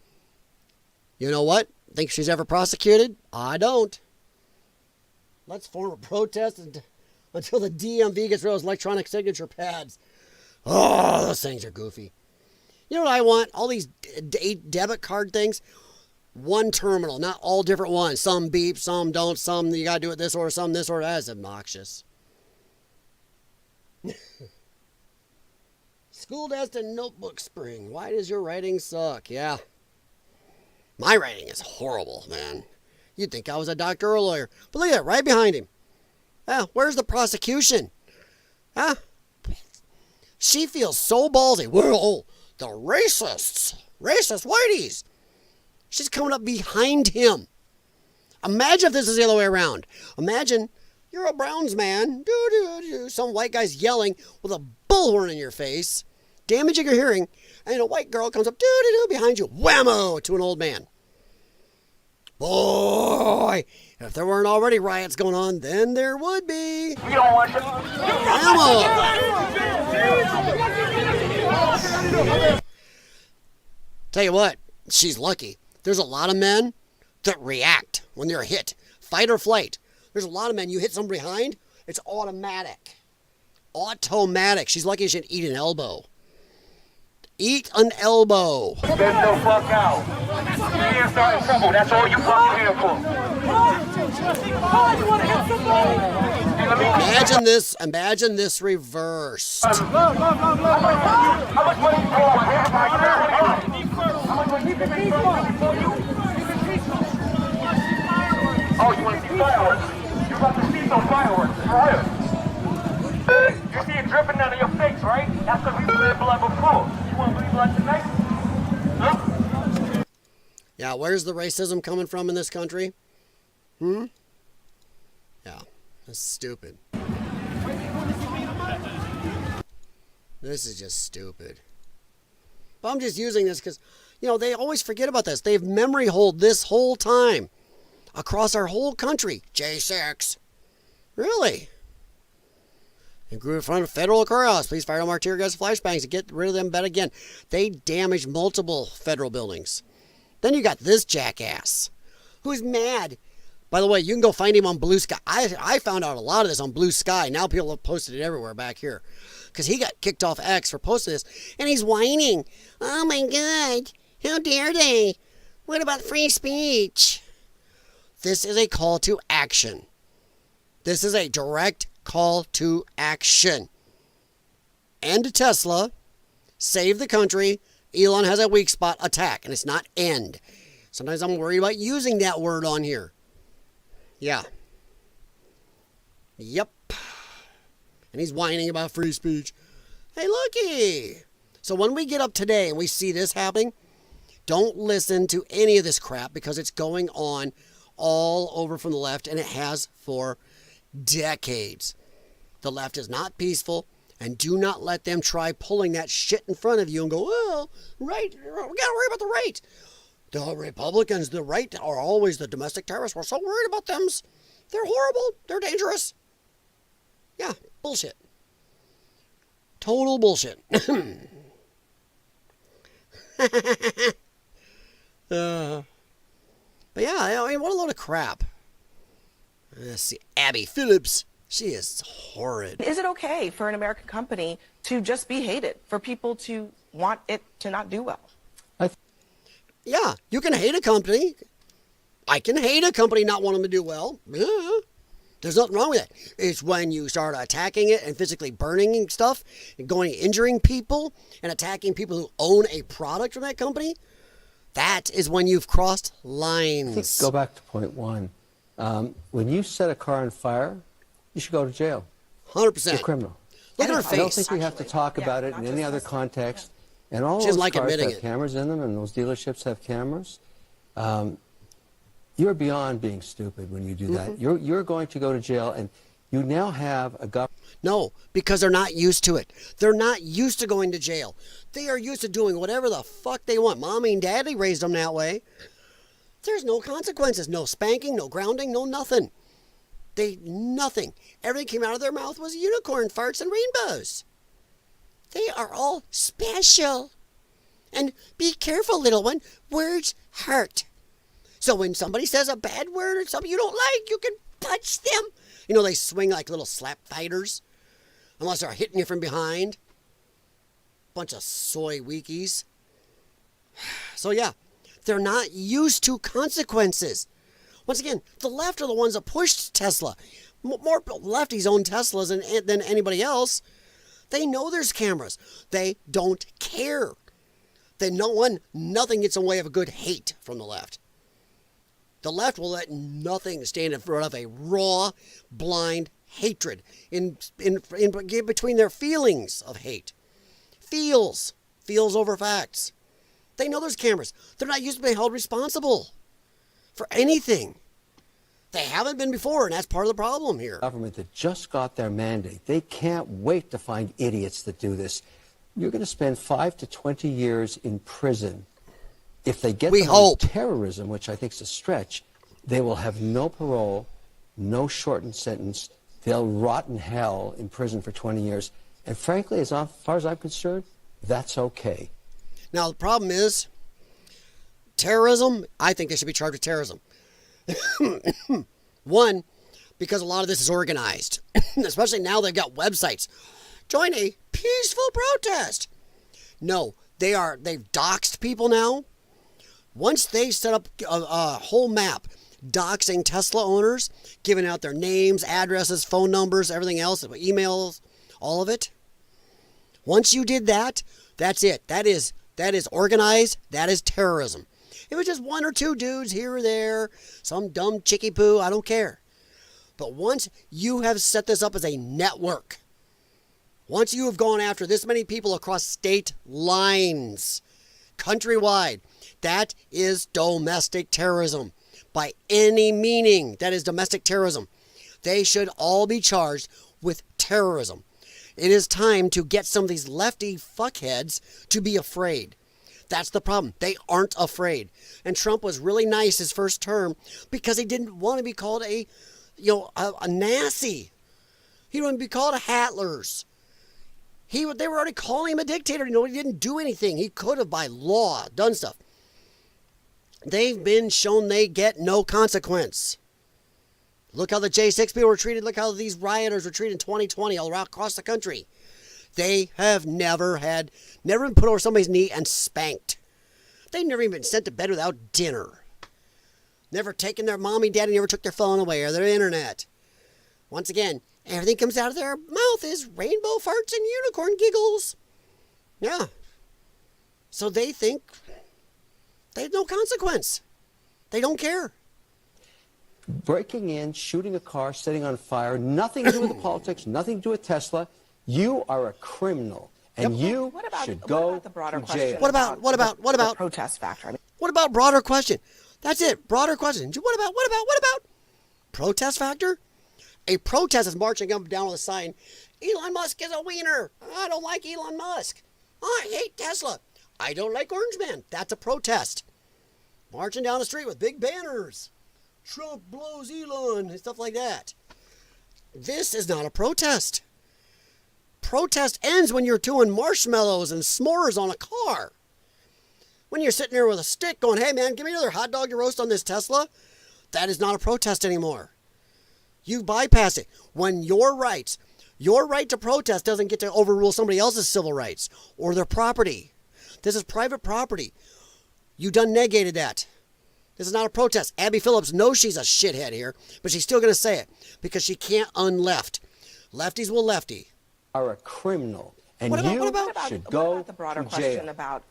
You know what? Think she's ever prosecuted? I don't. Let's form a protest until the DMV gets rid of those electronic signature pads. Oh, those things are goofy. You know what I want? All these debit card things. One terminal, not all different ones. Some beep, some don't, some you got to do it this order, some this order. That's obnoxious. School desk and notebook spring. Why does your writing suck? Yeah. My writing is horrible, man. You'd think I was a doctor or a lawyer. But look at that, right behind him. Where's the prosecution? Huh? She feels so ballsy. Well, the racists. Racist whiteys. She's coming up behind him. Imagine if this is the other way around. Imagine you're a Browns man. Some white guy's yelling with a bullhorn in your face, damaging your hearing, and a white girl comes up behind you. Whammo! To an old man. Boy, if there weren't already riots going on, then there would be. We don't want you. Whammo! Tell you what, she's lucky. There's a lot of men that react when they're hit. Fight or flight. There's a lot of men, you hit somebody behind, it's automatic. Automatic. She's lucky she didn't eat an elbow. Eat an elbow. Get the fuck out. You're here starting trouble. That's all you fucking here for. Imagine this reversed. How much money you throw on here? How much money you make for you? Oh, you want to see fireworks? You're about to see some fireworks. For real. You see it dripping down on your face, right? That's because we bled blood before. You want to bleed blood tonight? Huh? Yeah, where's the racism coming from in this country? Yeah, that's stupid. This is just stupid. But I'm just using this because, they always forget about this. They've memory hold this whole time. Across our whole country. J6. Really? And grew in front of federal courthouse. Please fire no more tear gas flashbangs to get rid of them back again. They damaged multiple federal buildings. Then you got this jackass who's mad. By the way, you can go find him on Blue Sky. I found out a lot of this on Blue Sky. Now people have posted it everywhere back here. Because he got kicked off X for posting this. And he's whining. Oh my God. How dare they? What about free speech? This is a call to action. This is a direct call to action. End Tesla. Save the country. Elon has a weak spot. Attack. And it's not end. Sometimes I'm worried about using that word on here. Yeah. Yep. And he's whining about free speech. Hey, looky. So when we get up today and we see this happening, don't listen to any of this crap because it's going on all over from the left, and it has for decades. The left is not peaceful, and do not let them try pulling that shit in front of you and go, well, right, we got to worry about the right. The Republicans, the right, are always the domestic terrorists. We're so worried about them. They're horrible. They're dangerous. Yeah, bullshit. Total bullshit. But yeah, I mean, what a load of crap. Let's see, Abby Phillips. She is horrid. Is it okay for an American company to just be hated, for people to want it to not do well? Yeah, you can hate a company. I can hate a company not wanting to do well. Yeah. There's nothing wrong with it. It's when you start attacking it and physically burning stuff and injuring people and attacking people who own a product from that company. That is when you've crossed lines. Go back to point one. When you set a car on fire, you should go to jail. 100%. You're a criminal. Look at her face. I don't think we have to talk about it in any other context. And all She those doesn't like cars admitting have it. cameras in them, and those dealerships have cameras. You're beyond being stupid when you do that. You're going to go to jail, and you now have a government. No, because they're not used to it. They're not used to going to jail. They are used to doing whatever the fuck they want. Mommy and daddy raised them that way. There's no consequences. No spanking, no grounding, no nothing. Nothing. Everything came out of their mouth was unicorn farts and rainbows. They are all special. And be careful, little one. Words hurt. So when somebody says a bad word or something you don't like, you can punch them. You know, they swing like little slap fighters. Unless they're hitting you from behind. Bunch of soy weakies. So yeah, they're not used to consequences. Once again, the left are the ones that pushed Tesla. More lefties own Teslas than anybody else. They know there's cameras. They don't care. Nothing gets in the way of a good hate from the left. The left will let nothing stand in front of a raw, blind hatred in between their feelings of hate. Feels over facts. They know there's cameras. They're not used to being held responsible for anything. They haven't been before, and that's part of the problem here. Government that just got their mandate. They can't wait to find idiots that do this. You're going to spend 5 to 20 years in prison. If they get terrorism, which I think is a stretch, they will have no parole, no shortened sentence. They'll rot in hell in prison for 20 years. And frankly, as far as I'm concerned, that's okay. Now, the problem is, terrorism, I think they should be charged with terrorism. One, because a lot of this is organized. Especially now they've got websites. Join a peaceful protest. No, they've doxed people now. Once they set up a whole map doxing Tesla owners, giving out their names, addresses, phone numbers, everything else, emails, all of it. Once you did that, that's it. That is organized. That is terrorism. It was just one or two dudes here or there, some dumb chicky poo, I don't care. But once you have set this up as a network, once you have gone after this many people across state lines, countrywide, that is domestic terrorism. By any meaning, that is domestic terrorism. They should all be charged with terrorism. It is time to get some of these lefty fuckheads to be afraid. That's the problem. They aren't afraid. And Trump was really nice his first term because he didn't want to be called a Nazi. He didn't want to be called a Hatlers. They were already calling him a dictator. He didn't do anything. He could have, by law, done stuff. They've been shown they get no consequence. Look how the J6 people were treated. Look how these rioters were treated in 2020 all around across the country. They have never been put over somebody's knee and spanked. They've never even been sent to bed without dinner. Never taken their mommy, daddy, never took their phone away or their internet. Once again, everything comes out of their mouth is rainbow farts and unicorn giggles. Yeah. So they think they have no consequence. They don't care. Breaking in, shooting a car, setting on fire, nothing to do with the politics, nothing to do with Tesla. You are a criminal, and you should go to jail. What about the protest factor? What about broader question? That's it. Broader question. What about protest factor? A protest is marching up and down with a sign. Elon Musk is a wiener. I don't like Elon Musk. I hate Tesla. I don't like Orange Man. That's a protest. Marching down the street with big banners. Trump blows Elon and stuff like that. This is not a protest. Protest ends when you're doing marshmallows and s'mores on a car. When you're sitting there with a stick going, hey man, give me another hot dog to roast on this Tesla. That is not a protest anymore. You bypass it. When your right to protest doesn't get to overrule somebody else's civil rights or their property. This is private property. You done negated that. This is not a protest. Abby Phillips knows she's a shithead here, but she's still going to say it because she can't unleft. Lefties will lefty. Are a criminal, and what you about should go the broader to question jail. about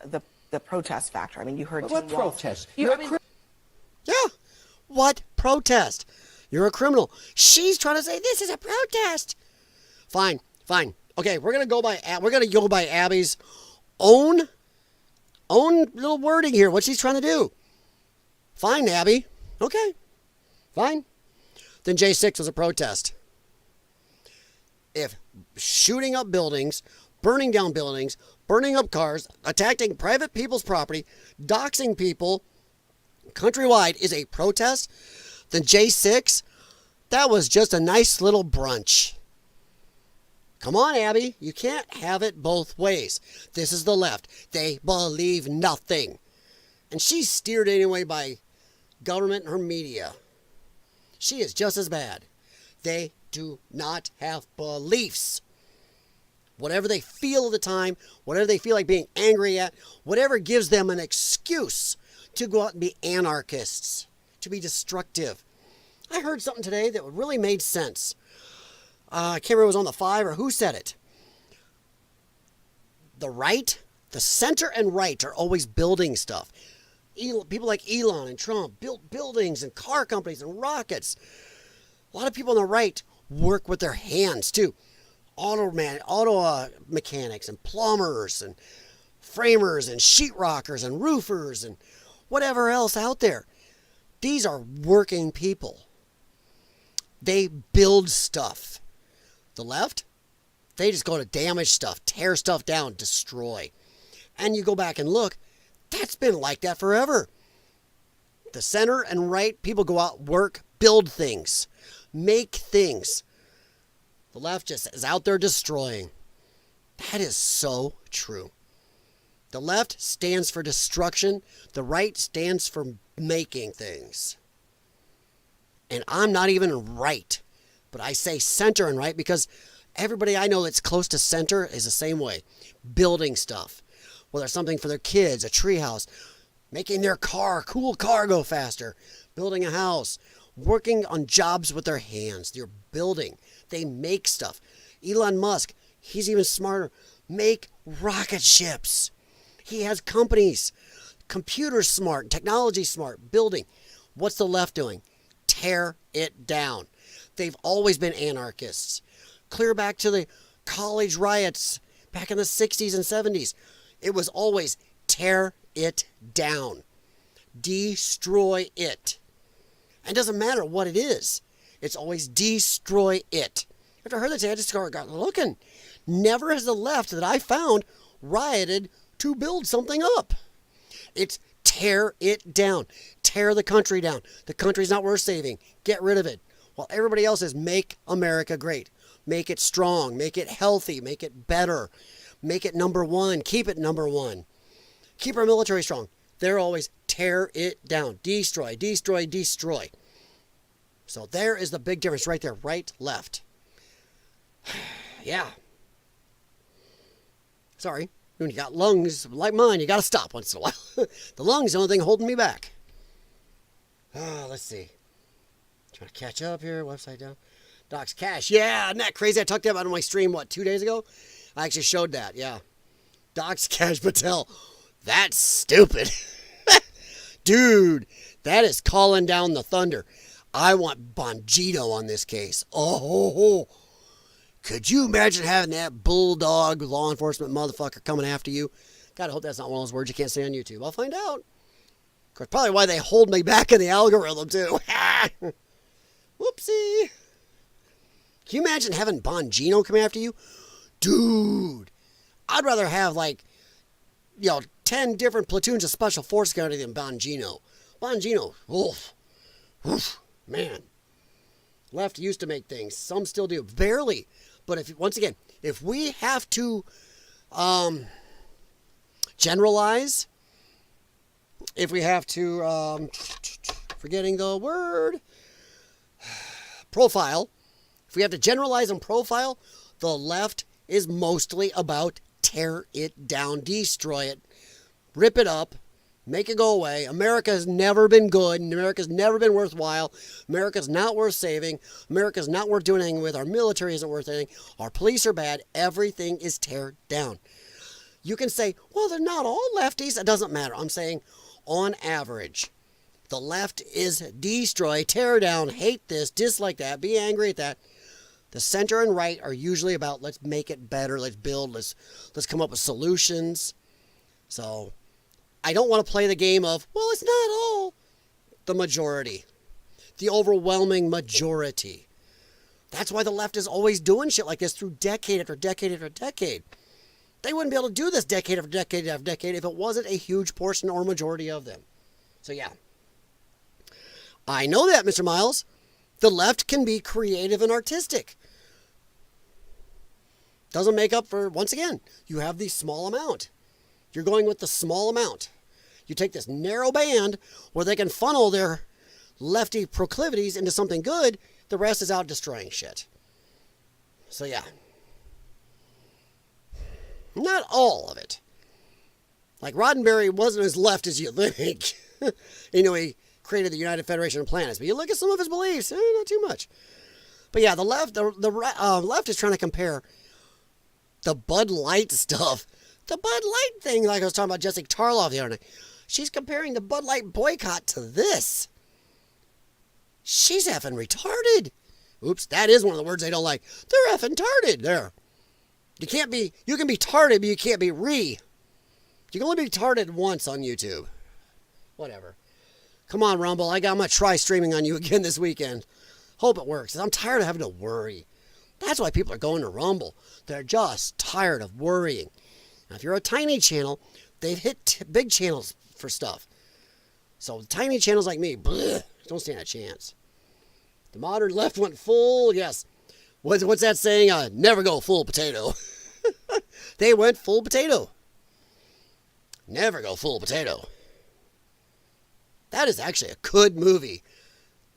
the the protest factor. I mean, you heard What Tim Walz. protest? Yeah. What protest? You're a criminal. She's trying to say this is a protest. Fine. Okay, we're gonna go by Abby's own little wording here. What she's trying to do. Fine, Abby. Okay. Fine. Then J6 was a protest. If shooting up buildings, burning down buildings, burning up cars, attacking private people's property, doxing people countrywide is a protest, then J6, that was just a nice little brunch. Come on, Abby. You can't have it both ways. This is the left. They believe nothing. And she's steered anyway by government and her media. She is just as bad. They do not have beliefs. Whatever they feel at the time, whatever they feel like being angry at, whatever gives them an excuse to go out and be anarchists, to be destructive. I heard something today that really made sense. I can't remember if it was on the 5 or who said it. The right, the center and right are always building stuff. People like Elon and Trump built buildings and car companies and rockets. A lot of people on the right work with their hands too. Auto mechanics and plumbers and framers and sheetrockers and roofers and whatever else out there. These are working people. They build stuff. The left, they just go to damage stuff, tear stuff down, destroy. And you go back and look, that's been like that forever. The center and right, people go out, work, build things, make things. The left just is out there destroying. That is so true. The left stands for destruction. The right stands for making things. And I'm not even right, but I say center and right because everybody I know that's close to center is the same way. Building stuff. Whether it's something for their kids, a treehouse, making their cool car go faster, building a house, working on jobs with their hands. They're building. They make stuff. Elon Musk, he's even smarter. Make rocket ships. He has companies. Computer smart, technology smart, building. What's the left doing? Tear it down. They've always been anarchists. Clear back to the college riots back in the 60s and 70s. It was always tear it down. Destroy it. And it doesn't matter what it is. It's always destroy it. After I heard that today, I just got looking. Never has the left that I found rioted to build something up. It's tear it down. Tear the country down. The country's not worth saving. Get rid of it. While everybody else is make America great. Make it strong. Make it healthy. Make it better. Make it number one. Keep it number one. Keep our military strong. They're always tear it down. Destroy, destroy, destroy. So there is the big difference right there. Right, left. Yeah. Sorry. When you got lungs like mine, you got to stop once in a while. The lungs are the only thing holding me back. Let's see. Trying to catch up here. Website down. Docs Cash. Yeah, isn't that crazy? I talked about it on my stream, 2 days ago? I actually showed that, yeah. Docs Cash Patel. That's stupid. Dude, that is calling down the thunder. I want Bongino on this case. Oh, could you imagine having that bulldog law enforcement motherfucker coming after you? God, I hope that's not one of those words you can't say on YouTube. I'll find out. Of course, probably why they hold me back in the algorithm, too. Whoopsie. Can you imagine having Bongino come after you? Dude, I'd rather have 10 different platoons of special forces guarding than Bongino. Bongino, oof, man. Left used to make things. Some still do. Barely. But if we have to generalize, if we have to, forgetting the word, profile, if we have to generalize and profile, the left is mostly about tear it down, destroy it, rip it up, make it go away. America has never been good. America's never been worthwhile. America's not worth saving. America's not worth doing anything with. Our military isn't worth anything. Our police are bad. Everything is tear down. You can say, well, they're not all lefties. It doesn't matter. I'm saying on average, the left is destroy, tear down, hate this, dislike that, be angry at that. The center and right are usually about let's make it better, let's build, let's come up with solutions. So I don't want to play the game of, well, it's not all the majority, the overwhelming majority. That's why the left is always doing shit like this through decade after decade after decade. They wouldn't be able to do this decade after decade after decade if it wasn't a huge portion or majority of them. So yeah. I know that, Mr. Miles. The left can be creative and artistic. Doesn't make up for, once again, you have the small amount. You're going with the small amount. You take this narrow band where they can funnel their lefty proclivities into something good. The rest is out destroying shit. So yeah. Not all of it. Like Roddenberry wasn't as left as you think. He created the United Federation of Planets. But you look at some of his beliefs, not too much. But yeah, the left is trying to compare the Bud Light stuff. The Bud Light thing, like I was talking about Jessica Tarloff the other night. She's comparing the Bud Light boycott to this. She's effing retarded. Oops, that is one of the words they don't like. They're effing tarded. There. You can be tarded, but you can't be You can only be tarded once on YouTube. Whatever. Come on, Rumble. I'm going to try streaming on you again this weekend. Hope it works. I'm tired of having to worry. That's why people are going to Rumble. They're just tired of worrying. Now, if you're a tiny channel, they've hit big channels for stuff. So tiny channels like me, don't stand a chance. The modern left went full, yes. What's that saying? Never go full potato. They went full potato. Never go full potato. That is actually a good movie.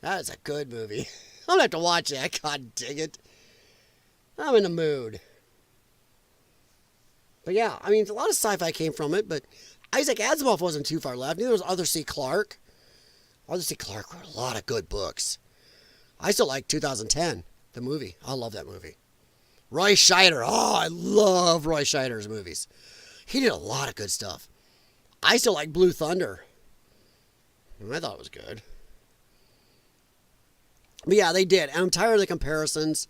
That is a good movie. I'm going to have to watch that. God dang it. I'm in the mood. But yeah, I mean, a lot of sci-fi came from it, but Isaac Asimov wasn't too far left. Neither was Arthur C. Clarke. Arthur C. Clarke wrote a lot of good books. I still like 2010, the movie. I love that movie. Roy Scheider. Oh, I love Roy Scheider's movies. He did a lot of good stuff. I still like Blue Thunder. I thought it was good. But yeah, they did. And I'm tired of the comparisons.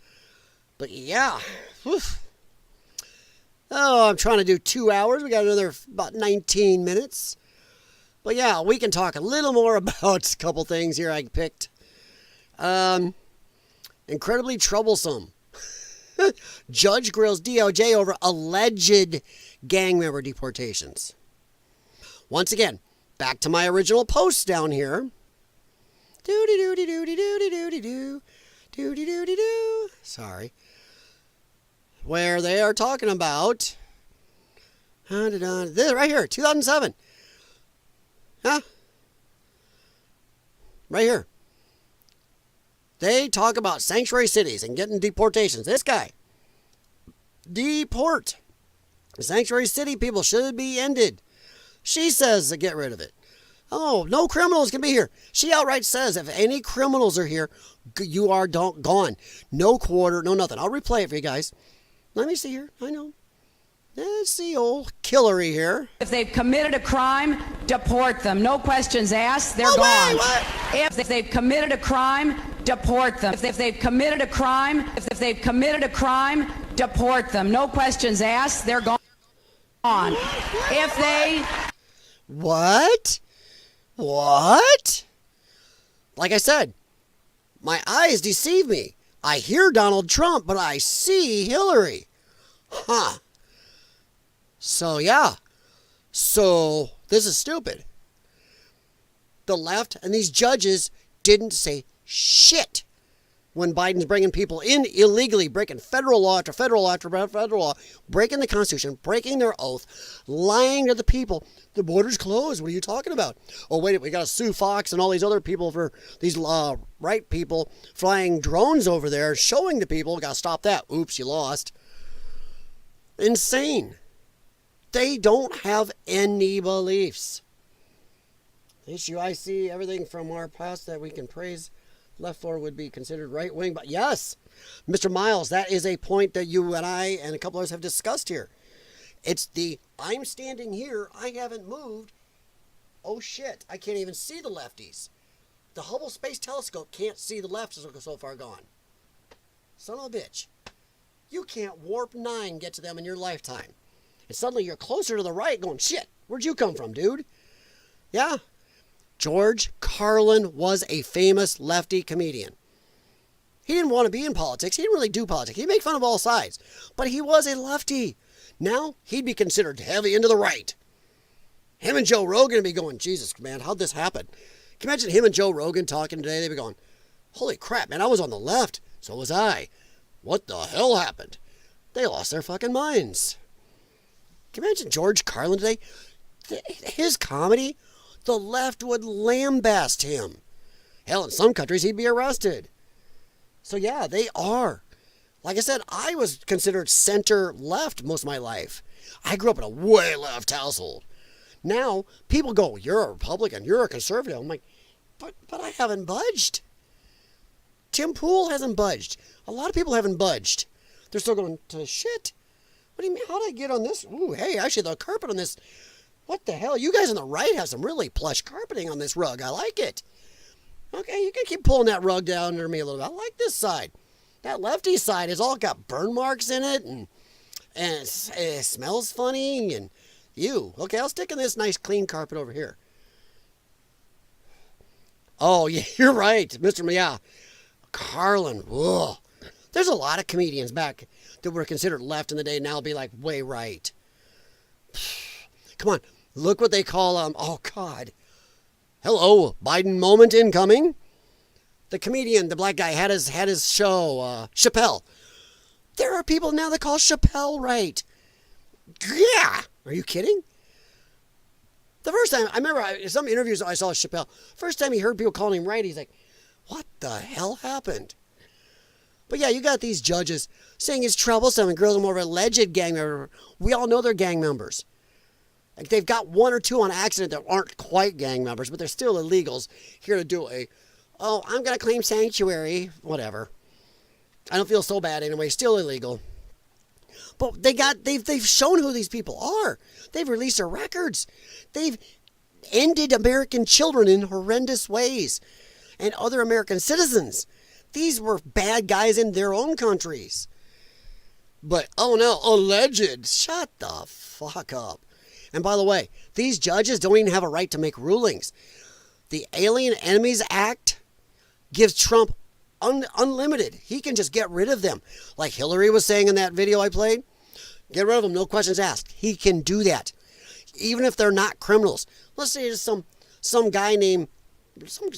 But yeah. Oof. Oh, I'm trying to do 2 hours. We got another about 19 minutes. But yeah, we can talk a little more about a couple things here I picked. Incredibly troublesome. Judge grills DOJ over alleged gang member deportations. Once again, back to my original post down here. Sorry. Where they are talking about this right here, 2007. Huh? Right here. They talk about sanctuary cities and getting deportations. This guy. Deport. The sanctuary city people should be ended. She says to get rid of it. Oh, no criminals can be here. She outright says if any criminals are here, you are gone. No quarter, no nothing. I'll replay it for you guys. Let me see here. I know. Let's see old Hillary here. If they've committed a crime, deport them. No questions asked. They're gone. Wait, what? If they've committed a crime, deport them. If they've committed a crime, deport them. No questions asked. They're gone. If they... What? What? Like I said, my eyes deceive me. I hear Donald Trump, but I see Hillary. Huh. So, yeah. So, this is stupid. The left and these judges didn't say shit when Biden's bringing people in illegally, breaking federal law after federal law after federal law, breaking the Constitution, breaking their oath, lying to the people. The border's closed. What are you talking about? Oh, wait, we got to sue Fox and all these other people for these right people flying drones over there, showing the people, got to stop that. Oops, you lost. Insane. They don't have any beliefs. The issue I see, everything from our past that we can praise left for would be considered right wing. But yes, Mr. Miles, that is a point that you and I and a couple others have discussed here. It's the, I'm standing here, I haven't moved. Oh shit, I can't even see the lefties. The Hubble Space Telescope can't see the left so far gone. Son of a bitch. You can't warp 9 get to them in your lifetime. And suddenly you're closer to the right going, shit, where'd you come from, dude? Yeah. George Carlin was a famous lefty comedian. He didn't want to be in politics. He didn't really do politics. He made fun of all sides. But he was a lefty. Now, he'd be considered heavy into the right. Him and Joe Rogan would be going, Jesus, man, how'd this happen? Can you imagine him and Joe Rogan talking today? They'd be going, holy crap, man, I was on the left. So was I. What the hell happened? They lost their fucking minds. Can you imagine George Carlin today? His comedy, the left would lambaste him. Hell, in some countries, he'd be arrested. So yeah, they are. Like I said, I was considered center-left most of my life. I grew up in a way left household. Now, people go, you're a Republican, you're a conservative. I'm like, but I haven't budged. Tim Pool hasn't budged. A lot of people haven't budged. They're still going to shit. What do you mean? How did I get on this? Ooh, hey, actually, the carpet on this. What the hell? You guys on the right have some really plush carpeting on this rug. I like it. Okay, you can keep pulling that rug down under me a little bit. I like this side. That lefty side has all got burn marks in it, and it smells funny, and ew. Okay, I'll stick in this nice clean carpet over here. Oh, yeah, you're right, Mr. Yeah. Carlin, whoa. There's a lot of comedians back that were considered left in the day now will be like way right. Come on, look what they call, oh God. Hello, Biden moment incoming. The comedian, the black guy, had his show, Chappelle. There are people now that call Chappelle right. Yeah. Are you kidding? The first time, I remember in some interviews I saw Chappelle, first time he heard people calling him right, he's like, what the hell happened? But yeah, you got these judges saying it's troublesome and girls are more of an alleged gang member. We all know they're gang members. Like they've got one or two on accident that aren't quite gang members, but they're still illegals here to do I'm going to claim sanctuary, whatever. I don't feel so bad anyway, still illegal. But they've shown who these people are. They've released their records. They've ended American children in horrendous ways and other American citizens. These were bad guys in their own countries. But, oh no, alleged. Shut the fuck up. And by the way, these judges don't even have a right to make rulings. The Alien Enemies Act gives Trump unlimited. He can just get rid of them. Like Hillary was saying in that video I played. Get rid of them, no questions asked. He can do that. Even if they're not criminals. Let's say there's some guy named, some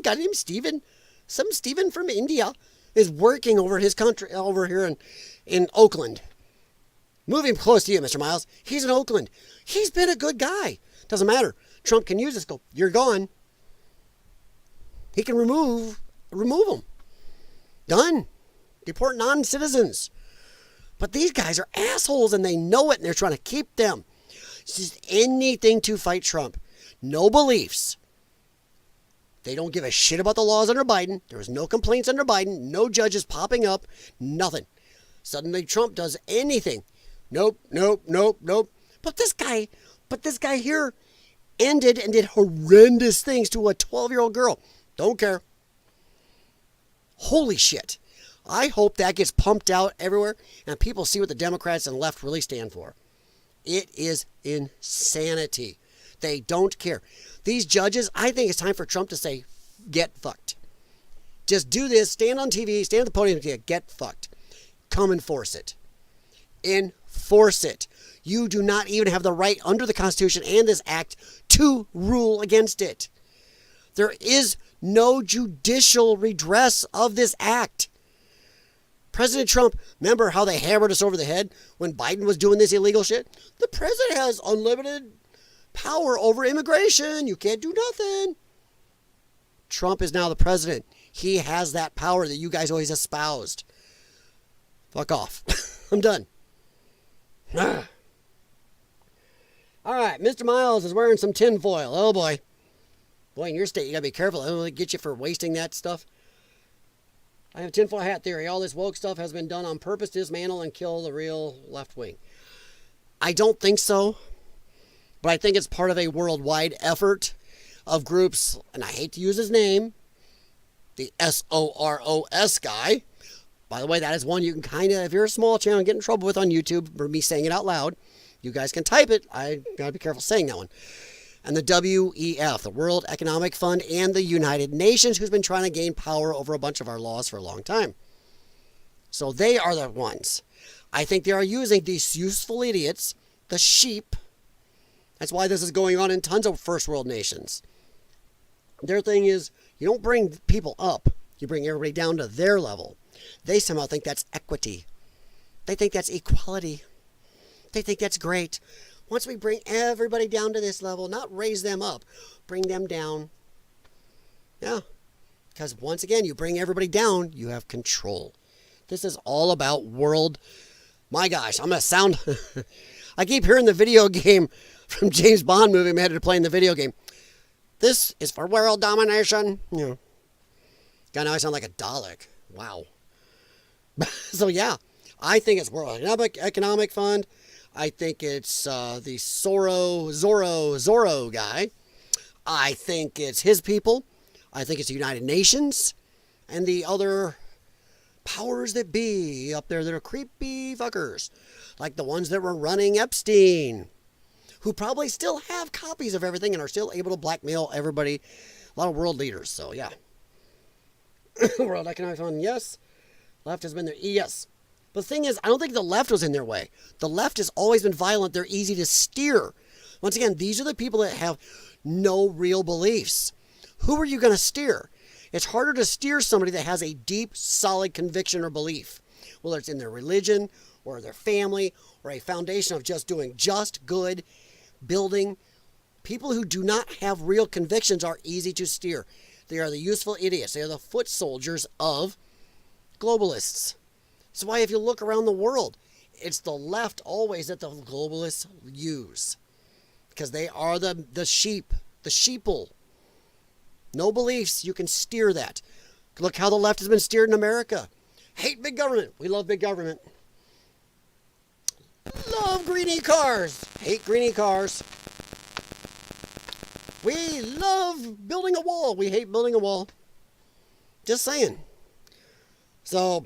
guy named Steven. Some Steven from India is working over his country, over here in Oakland. Move him close to you, Mr. Miles. He's in Oakland. He's been a good guy. Doesn't matter. Trump can use this. Go, you're gone. He can remove them. Done. Deport non-citizens. But these guys are assholes and they know it and they're trying to keep them. It's just anything to fight Trump. No beliefs. They don't give a shit about the laws under Biden. There was no complaints under Biden. No judges popping up. Nothing. Suddenly Trump does anything. Nope. But this guy here ended and did horrendous things to a 12-year-old girl. Don't care. Holy shit. I hope that gets pumped out everywhere and people see what the Democrats and left really stand for. It is insanity. They don't care. These judges, I think it's time for Trump to say, get fucked. Just do this, stand on TV, stand at the podium and say, get fucked. Come enforce it. Enforce it. You do not even have the right under the Constitution and this act to rule against it. There is no judicial redress of this act. President Trump, remember how they hammered us over the head when Biden was doing this illegal shit? The president has unlimited power over immigration. You can't do nothing. Trump is now the president. He has that power that you guys always espoused. Fuck off. I'm done. All right, Mr. Miles is wearing some tinfoil. Oh boy. Boy, in your state, you gotta be careful. I don't want to get you for wasting that stuff. I have a tinfoil hat theory. All this woke stuff has been done on purpose to dismantle and kill the real left wing. I don't think so, but I think it's part of a worldwide effort of groups, and I hate to use his name, the SOROS guy. By the way, that is one you can kind of, if you're a small channel, get in trouble with on YouTube for me saying it out loud. You guys can type it. I got to be careful saying that one. And the WEF, the World Economic Fund, and the United Nations, who's been trying to gain power over a bunch of our laws for a long time. So they are the ones. I think they are using these useful idiots, the sheep. That's why this is going on in tons of first world nations. Their thing is, you don't bring people up. You bring everybody down to their level. They somehow think that's equity. They think that's equality. They think that's great. Once we bring everybody down to this level, not raise them up, bring them down. Yeah. Because once again, you bring everybody down, you have control. This is all about world. My gosh, I'm going to sound... I keep hearing the video game from James Bond movie I'm headed to play in the video game. This is for world domination. Yeah. God, now I sound like a Dalek. Wow. So yeah, I think it's World Economic Fund. I think it's the Zorro guy. I think it's his people. I think it's the United Nations and the other powers that be up there that are creepy fuckers, like the ones that were running Epstein, who probably still have copies of everything and are still able to blackmail everybody, a lot of world leaders. So yeah, World Economic Fund, yes. Left has been there, yes. But the thing is, I don't think the left was in their way. The left has always been violent. They're easy to steer. Once again, these are the people that have no real beliefs. Who are you going to steer? It's harder to steer somebody that has a deep, solid conviction or belief, whether it's in their religion or their family or a foundation of just doing just good, building. People who do not have real convictions are easy to steer. They are the useful idiots. They are the foot soldiers of globalists. That's why if you look around the world, it's the left always that the globalists use. Because they are the sheep, the sheeple. No beliefs, you can steer that. Look how the left has been steered in America. Hate big government. We love big government. Love greenie cars. Hate greenie cars. We love building a wall. We hate building a wall. Just saying. So,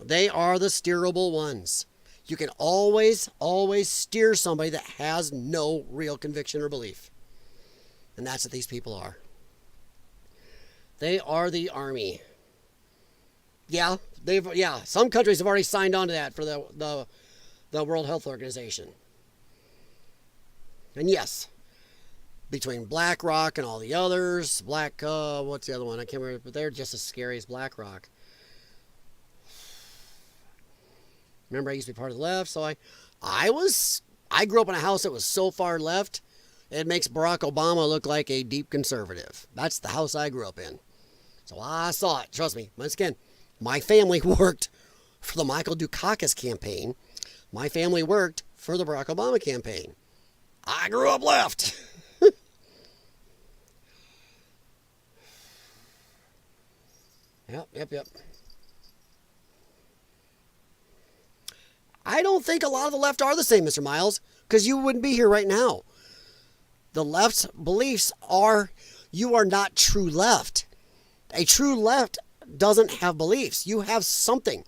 they are the steerable ones. You can always steer somebody that has no real conviction or belief. And that's what these people are. They are the army. Yeah, some countries have already signed on to that for the World Health Organization. And yes, between BlackRock and all the others, what's the other one? I can't remember, but they're just as scary as BlackRock. Remember, I used to be part of the left, so I grew up in a house that was so far left, it makes Barack Obama look like a deep conservative. That's the house I grew up in. So I saw it. Trust me. Once again, my family worked for the Michael Dukakis campaign. My family worked for the Barack Obama campaign. I grew up left. Yep. I don't think a lot of the left are the same, Mr. Miles, because you wouldn't be here right now. The left's beliefs are, you are not true left. A true left doesn't have beliefs. You have something.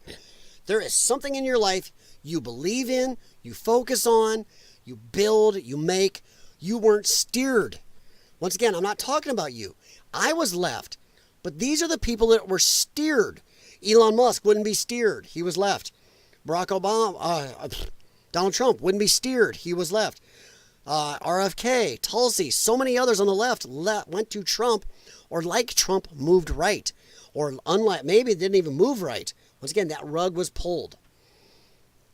There is something in your life you believe in, you focus on, you build, you make. You weren't steered. Once again, I'm not talking about you. I was left. But these are the people that were steered. Elon Musk wouldn't be steered. He was left. Barack Obama, Donald Trump wouldn't be steered. He was left. RFK, Tulsi, so many others on the left went to Trump, or like Trump, moved right. Or unlike, maybe didn't even move right. Once again, that rug was pulled.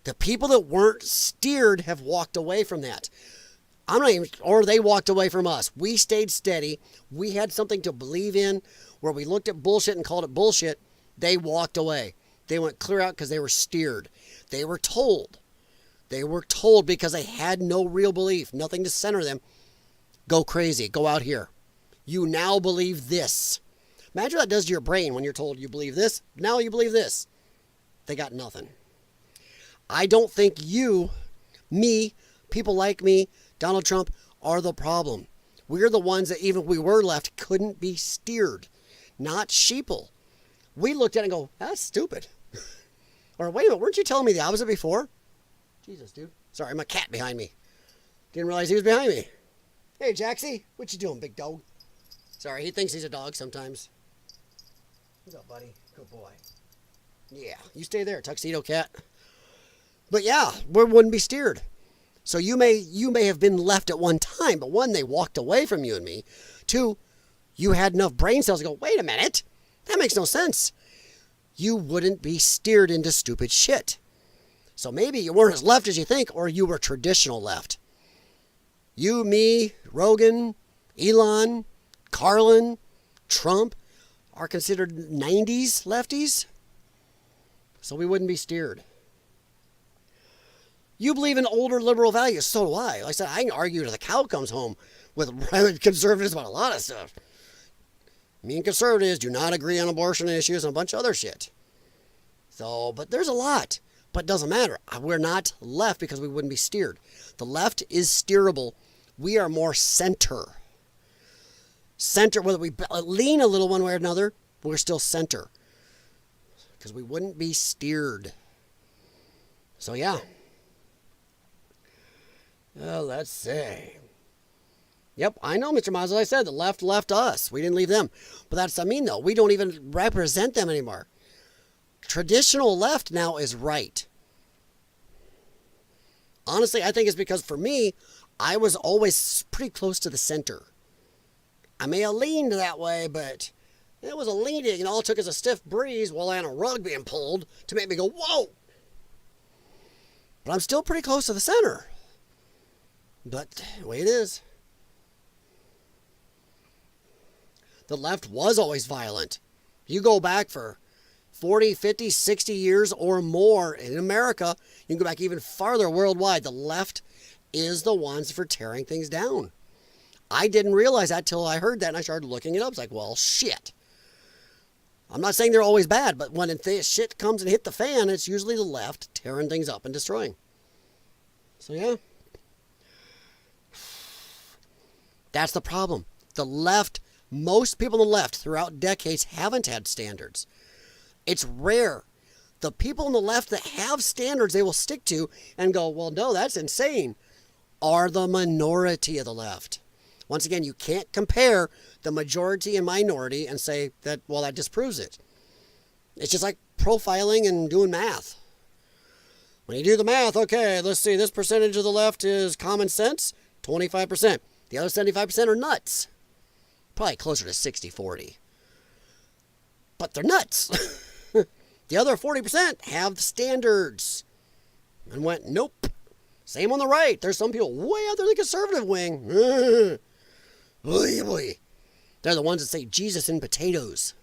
The people that weren't steered have walked away from that. Or they walked away from us. We stayed steady. We had something to believe in where we looked at bullshit and called it bullshit. They walked away. They went clear out because they were steered. They were told. They were told because they had no real belief, nothing to center them. Go crazy. Go out here. You now believe this. Imagine what that does to your brain when you're told you believe this. Now you believe this. They got nothing. I don't think you, me, people like me, Donald Trump, are the problem. We're the ones that even if we were left couldn't be steered, not sheeple. We looked at it and go, that's stupid. Or wait a minute, weren't you telling me the opposite before? Jesus, dude. Sorry, my cat behind me. Didn't realize he was behind me. Hey, Jaxie, what you doing, big dog? Sorry, he thinks he's a dog sometimes. What's up, buddy? Good boy. Yeah, you stay there, tuxedo cat. But yeah, we wouldn't be steered. So you may have been left at one time, but one, they walked away from you and me. Two, you had enough brain cells to go, wait a minute, that makes no sense. You wouldn't be steered into stupid shit. So maybe you weren't as left as you think, or you were traditional left. You, me, Rogan, Elon, Carlin, Trump are considered 90s lefties. So we wouldn't be steered. You believe in older liberal values. So do I. Like I said, I can argue till the cow comes home with conservatives about a lot of stuff. Me and conservatives do not agree on abortion issues and a bunch of other shit. So, but there's a lot. But it doesn't matter. We're not left because we wouldn't be steered. The left is steerable. We are more center. Center, whether we lean a little one way or another, we're still center. Because we wouldn't be steered. So yeah. Let's see. Yep, I know, Mr. Miles. As I said, the left left us. We didn't leave them. But that's what I mean, though. We don't even represent them anymore. Traditional left now is right. Honestly, I think it's because for me, I was always pretty close to the center. I may have leaned that way, but it was a leaning, and all it took is a stiff breeze while I had a rug being pulled to make me go, whoa! But I'm still pretty close to the center. But the way it is. The left was always violent. You go back for 40, 50, 60 years or more in America, you can go back even farther worldwide. The left is the ones for tearing things down. I didn't realize that till I heard that and I started looking it up. It's like, well, shit. I'm not saying they're always bad, but when shit comes and hit the fan, it's usually the left tearing things up and destroying. So yeah. That's the problem. The left, most people on the left throughout decades haven't had standards. It's rare. The people on the left that have standards they will stick to and go, well, no, that's insane, are the minority of the left. Once again, you can't compare the majority and minority and say that, well, that disproves it. It's just like profiling and doing math. When you do the math, okay, let's see, this percentage of the left is common sense, 25%. The other 75% are nuts. Probably closer to 60-40. But they're nuts. The other 40% have standards. And went, nope. Same on the right. There's some people way out there in the conservative wing. Boy. They're the ones that say Jesus in potatoes.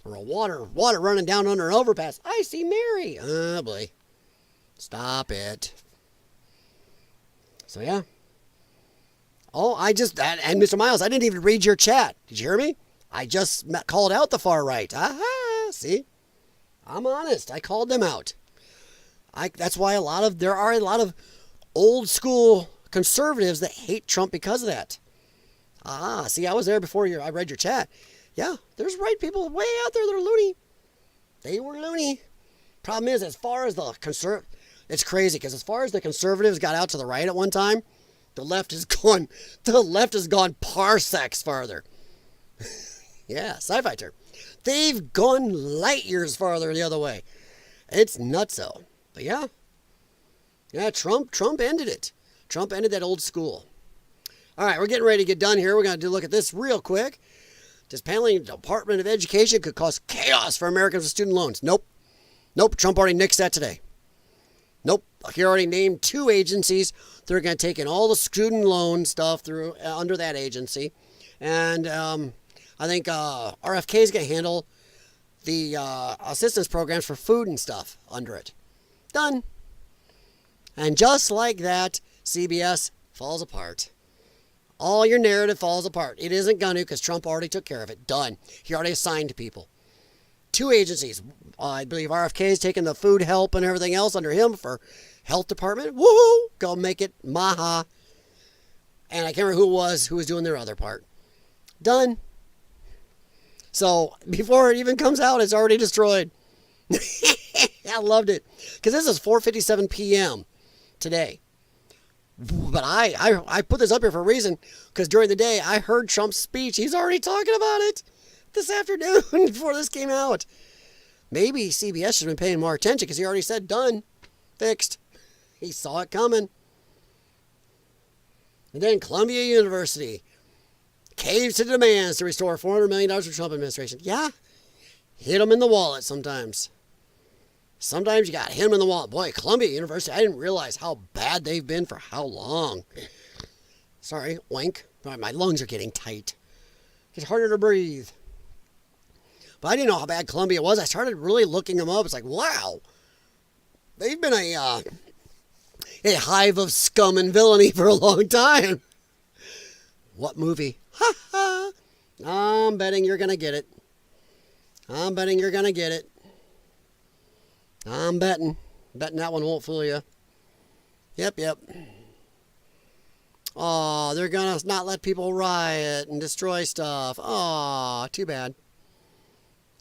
Or a water running down under an overpass. I see Mary. Oh, boy. Stop it. So, yeah. Oh, and Mr. Miles, I didn't even read your chat. Did you hear me? I just called out the far right. Aha, see? I'm honest. I called them out. That's why there are a lot of old school conservatives that hate Trump because of that. See, I was there before I read your chat. Yeah, there's right people way out there that are loony. They were loony. Problem is, as far as it's crazy because as far as the conservatives got out to the right at one time, the left has gone parsecs farther. Yeah, sci-fi term. They've gone light years farther the other way. It's nutso. But yeah. Yeah, Trump ended it. Trump ended that old school. All right, we're getting ready to get done here. We're going to look at this real quick. Dismantling the Department of Education could cause chaos for Americans with student loans. Nope. Trump already nixed that today. Nope. He already named 2 agencies. They're going to take in all the student loan stuff through under that agency. And I think RFK is going to handle the assistance programs for food and stuff under it. Done. And just like that, CBS falls apart. All your narrative falls apart. It isn't going to because Trump already took care of it. Done. He already assigned people. 2 agencies. I believe RFK is taking the food help and everything else under him for health department. Woohoo! Go make it maha. And I can't remember who was doing their other part. Done. So before it even comes out, it's already destroyed. I loved it. Because this is 4:57 p.m. today. But I put this up here for a reason. Because during the day, I heard Trump's speech. He's already talking about it this afternoon before this came out. Maybe CBS should have been paying more attention because he already said done. Fixed. He saw it coming. And then Columbia University caves to demands to restore $400 million for Trump administration. Yeah. Hit them in the wallet sometimes. Sometimes you got hit them in the wallet. Boy, Columbia University, I didn't realize how bad they've been for how long. Sorry, oink. My lungs are getting tight. It's harder to breathe. But I didn't know how bad Columbia was. I started really looking them up. It's like, wow. They've been a hive of scum and villainy for a long time. What movie? Ha ha. I'm betting you're going to get it. I'm betting you're going to get it. I'm betting. Betting that one won't fool you. Yep. Oh, they're going to not let people riot and destroy stuff. Oh, too bad.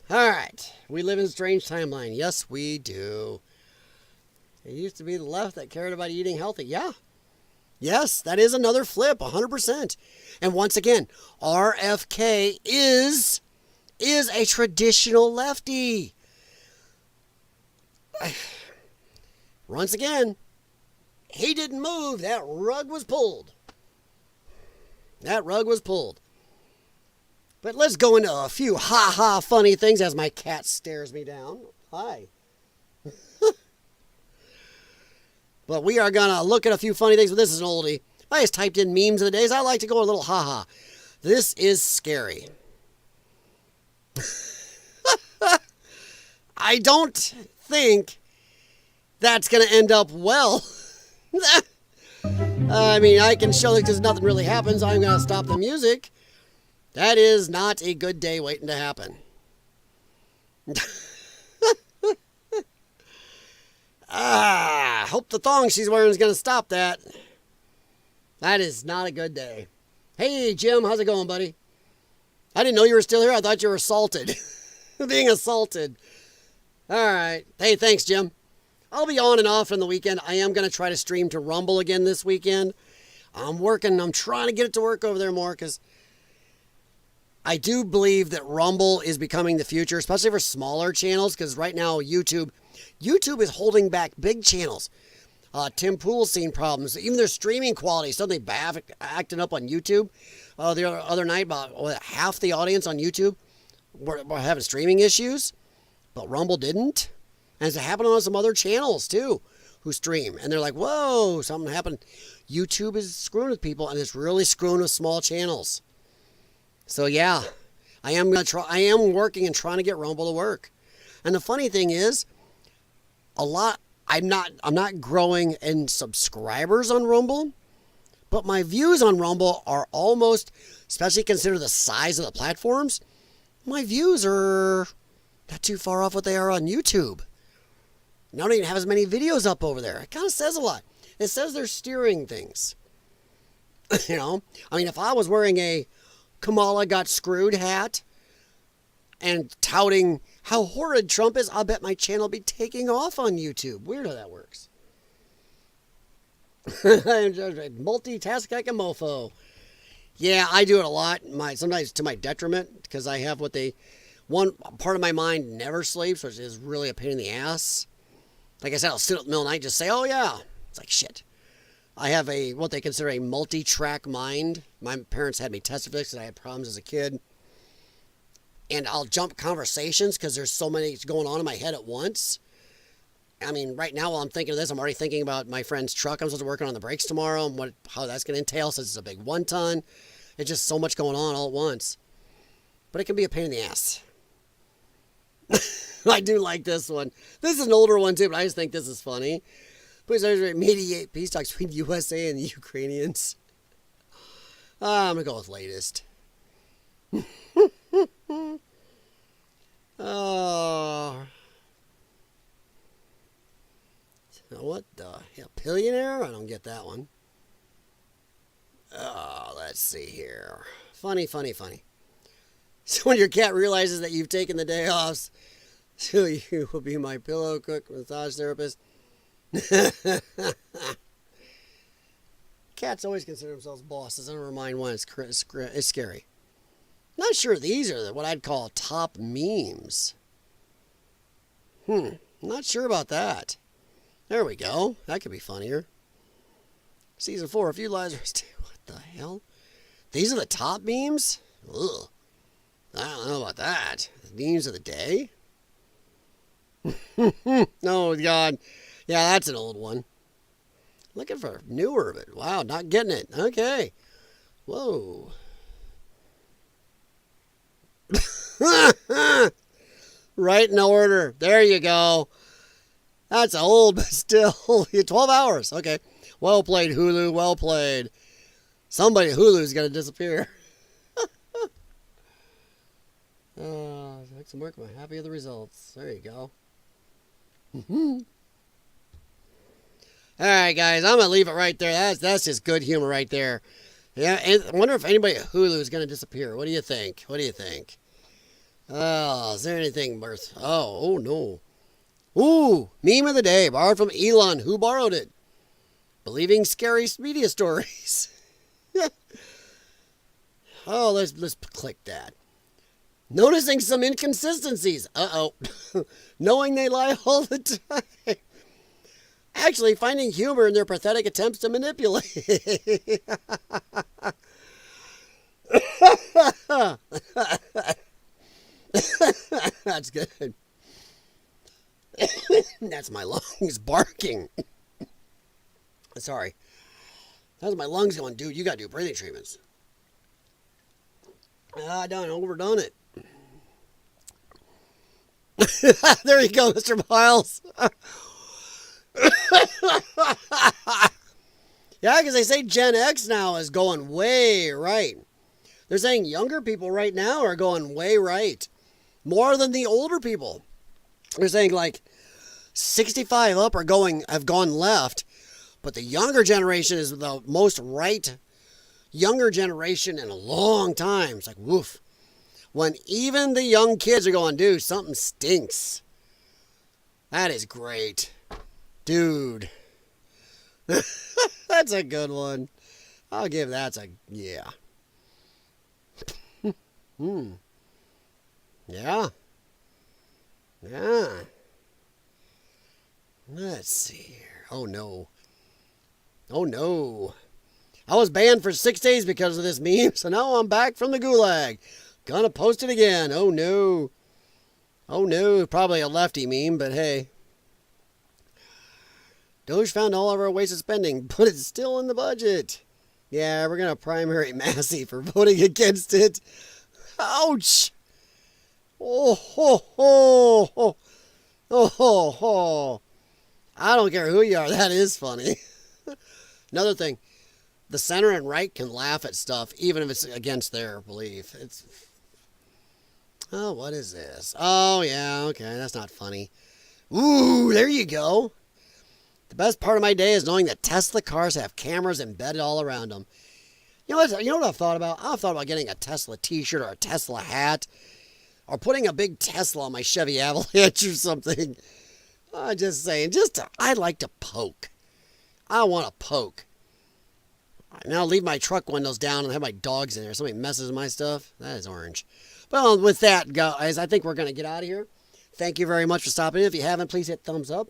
All right. We live in a strange timeline. Yes, we do. It used to be the left that cared about eating healthy. Yeah. Yes, that is another flip, 100%. And once again, RFK is a traditional lefty. Once again, he didn't move. That rug was pulled. That rug was pulled. But let's go into a few ha-ha funny things as my cat stares me down. Hi. But we are going to look at a few funny things. But this is an oldie. I just typed in memes of the days. I like to go a little ha-ha. This is scary. I don't think that's going to end up well. I mean, I can show this because nothing really happens. I'm going to stop the music. That is not a good day waiting to happen. Hope the thong she's wearing is going to stop that. That is not a good day. Hey, Jim, how's it going, buddy? I didn't know you were still here. I thought you were assaulted. Being assaulted. All right. Hey, thanks, Jim. I'll be on and off on the weekend. I am going to try to stream to Rumble again this weekend. I'm trying to get it to work over there more because I do believe that Rumble is becoming the future, especially for smaller channels, because right now YouTube is holding back big channels. Tim Pool's seen problems. Even their streaming quality, suddenly acting up on YouTube. The other night, about half the audience on YouTube were having streaming issues, but Rumble didn't. And it's happening on some other channels, too, who stream. And they're like, whoa, something happened. YouTube is screwing with people, and it's really screwing with small channels. So, yeah, I am working and trying to get Rumble to work. And the funny thing is, I'm not growing in subscribers on Rumble, but my views on Rumble are almost, especially consider the size of the platforms, my views are not too far off what they are on YouTube. I don't even have as many videos up over there. It kind of says a lot. It says they're steering things. You know? I mean, if I was wearing a Kamala got screwed hat and touting how horrid Trump is, I'll bet my channel will be taking off on YouTube. Weird how that works. Multitask like a mofo. Yeah, I do it a lot. Sometimes to my detriment, because I have one part of my mind never sleeps, which is really a pain in the ass. Like I said, I'll sit up in the middle of the night and just say, oh yeah. It's like, shit. I have what they consider a multi-track mind. My parents had me tested for this because I had problems as a kid. And I'll jump conversations because there's so many going on in my head at once. I mean, right now while I'm thinking of this, I'm already thinking about my friend's truck I'm supposed to work on the brakes tomorrow and how that's going to entail since it's a big 1-ton. It's just so much going on all at once. But it can be a pain in the ass. I do like this one. This is an older one too, but I just think this is funny. Please mediate peace talks between USA and the Ukrainians. I'm going to go with latest. Oh, billionaire? I don't get that one. Let's see here. Funny. So when your cat realizes that you've taken the day off, so you will be my pillow cook, massage therapist. Cats always consider themselves bosses. Never mind when it's scary. Not sure these are what I'd call top memes. Not sure about that. There we go. That could be funnier. Season 4, a few lies. What the hell? These are the top memes? Ugh. I don't know about that. The memes of the day? Oh, God. Yeah, that's an old one. Looking for newer, but wow, not getting it. Okay. Whoa. Right in order. There you go. That's old, but still. 12 hours. Okay. Well played, Hulu. Well played. Somebody at Hulu's going to disappear. Make some work. I'm happy with the results. There you go. All right, guys. I'm going to leave it right there. That's just good humor right there. Yeah, and I wonder if anybody at Hulu is going to disappear. What do you think? Oh, is there anything worth? Oh, no. Ooh, meme of the day. Borrowed from Elon. Who borrowed it? Believing scary media stories. Oh, let's click that. Noticing some inconsistencies. Uh-oh. Knowing they lie all the time. Actually finding humor in their pathetic attempts to manipulate. That's good. That's my lungs barking. Sorry. That's my lungs going, dude, you got to do breathing treatments. I done overdone it. There you go, Mr. Miles. Yeah, because they say Gen X now is going way right. They're saying younger people right now are going way right. More than the older people. They're saying like 65 up have gone left. But the younger generation is the most right younger generation in a long time. It's like, woof. When even the young kids are going, dude, something stinks. That is great. Dude. That's a good one. I'll give that yeah. Yeah. Let's see here. Oh, no. I was banned for 6 days because of this meme, so now I'm back from the gulag. Gonna post it again. Oh, no. Probably a lefty meme, but hey. Doge found all of our wasted spending, but it's still in the budget. Yeah, we're going to primary Massey for voting against it. Ouch! Oh. I don't care who you are. That is funny. Another thing. The center and right can laugh at stuff, even if it's against their belief. Oh, what is this? Oh, yeah, okay, that's not funny. Ooh, there you go. The best part of my day is knowing that Tesla cars have cameras embedded all around them. You know what I've thought about? I've thought about getting a Tesla t-shirt or a Tesla hat. Or putting a big Tesla on my Chevy Avalanche or something. I'm just saying, I'd like to poke. I want to poke. Now leave my truck windows down and have my dogs in there. Somebody messes with my stuff. That is orange. Well, with that, guys, I think we're going to get out of here. Thank you very much for stopping in. If you haven't, please hit thumbs up.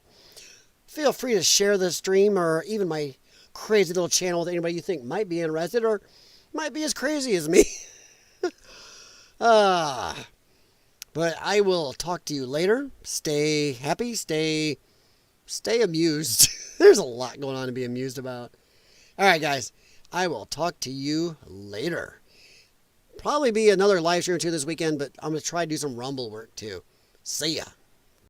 Feel free to share the stream or even my crazy little channel with anybody you think might be interested or might be as crazy as me. But I will talk to you later. Stay happy. Stay amused. There's a lot going on to be amused about. All right, guys. I will talk to you later. Probably be another live stream or two this weekend, but I'm going to try to do some Rumble work too. See ya.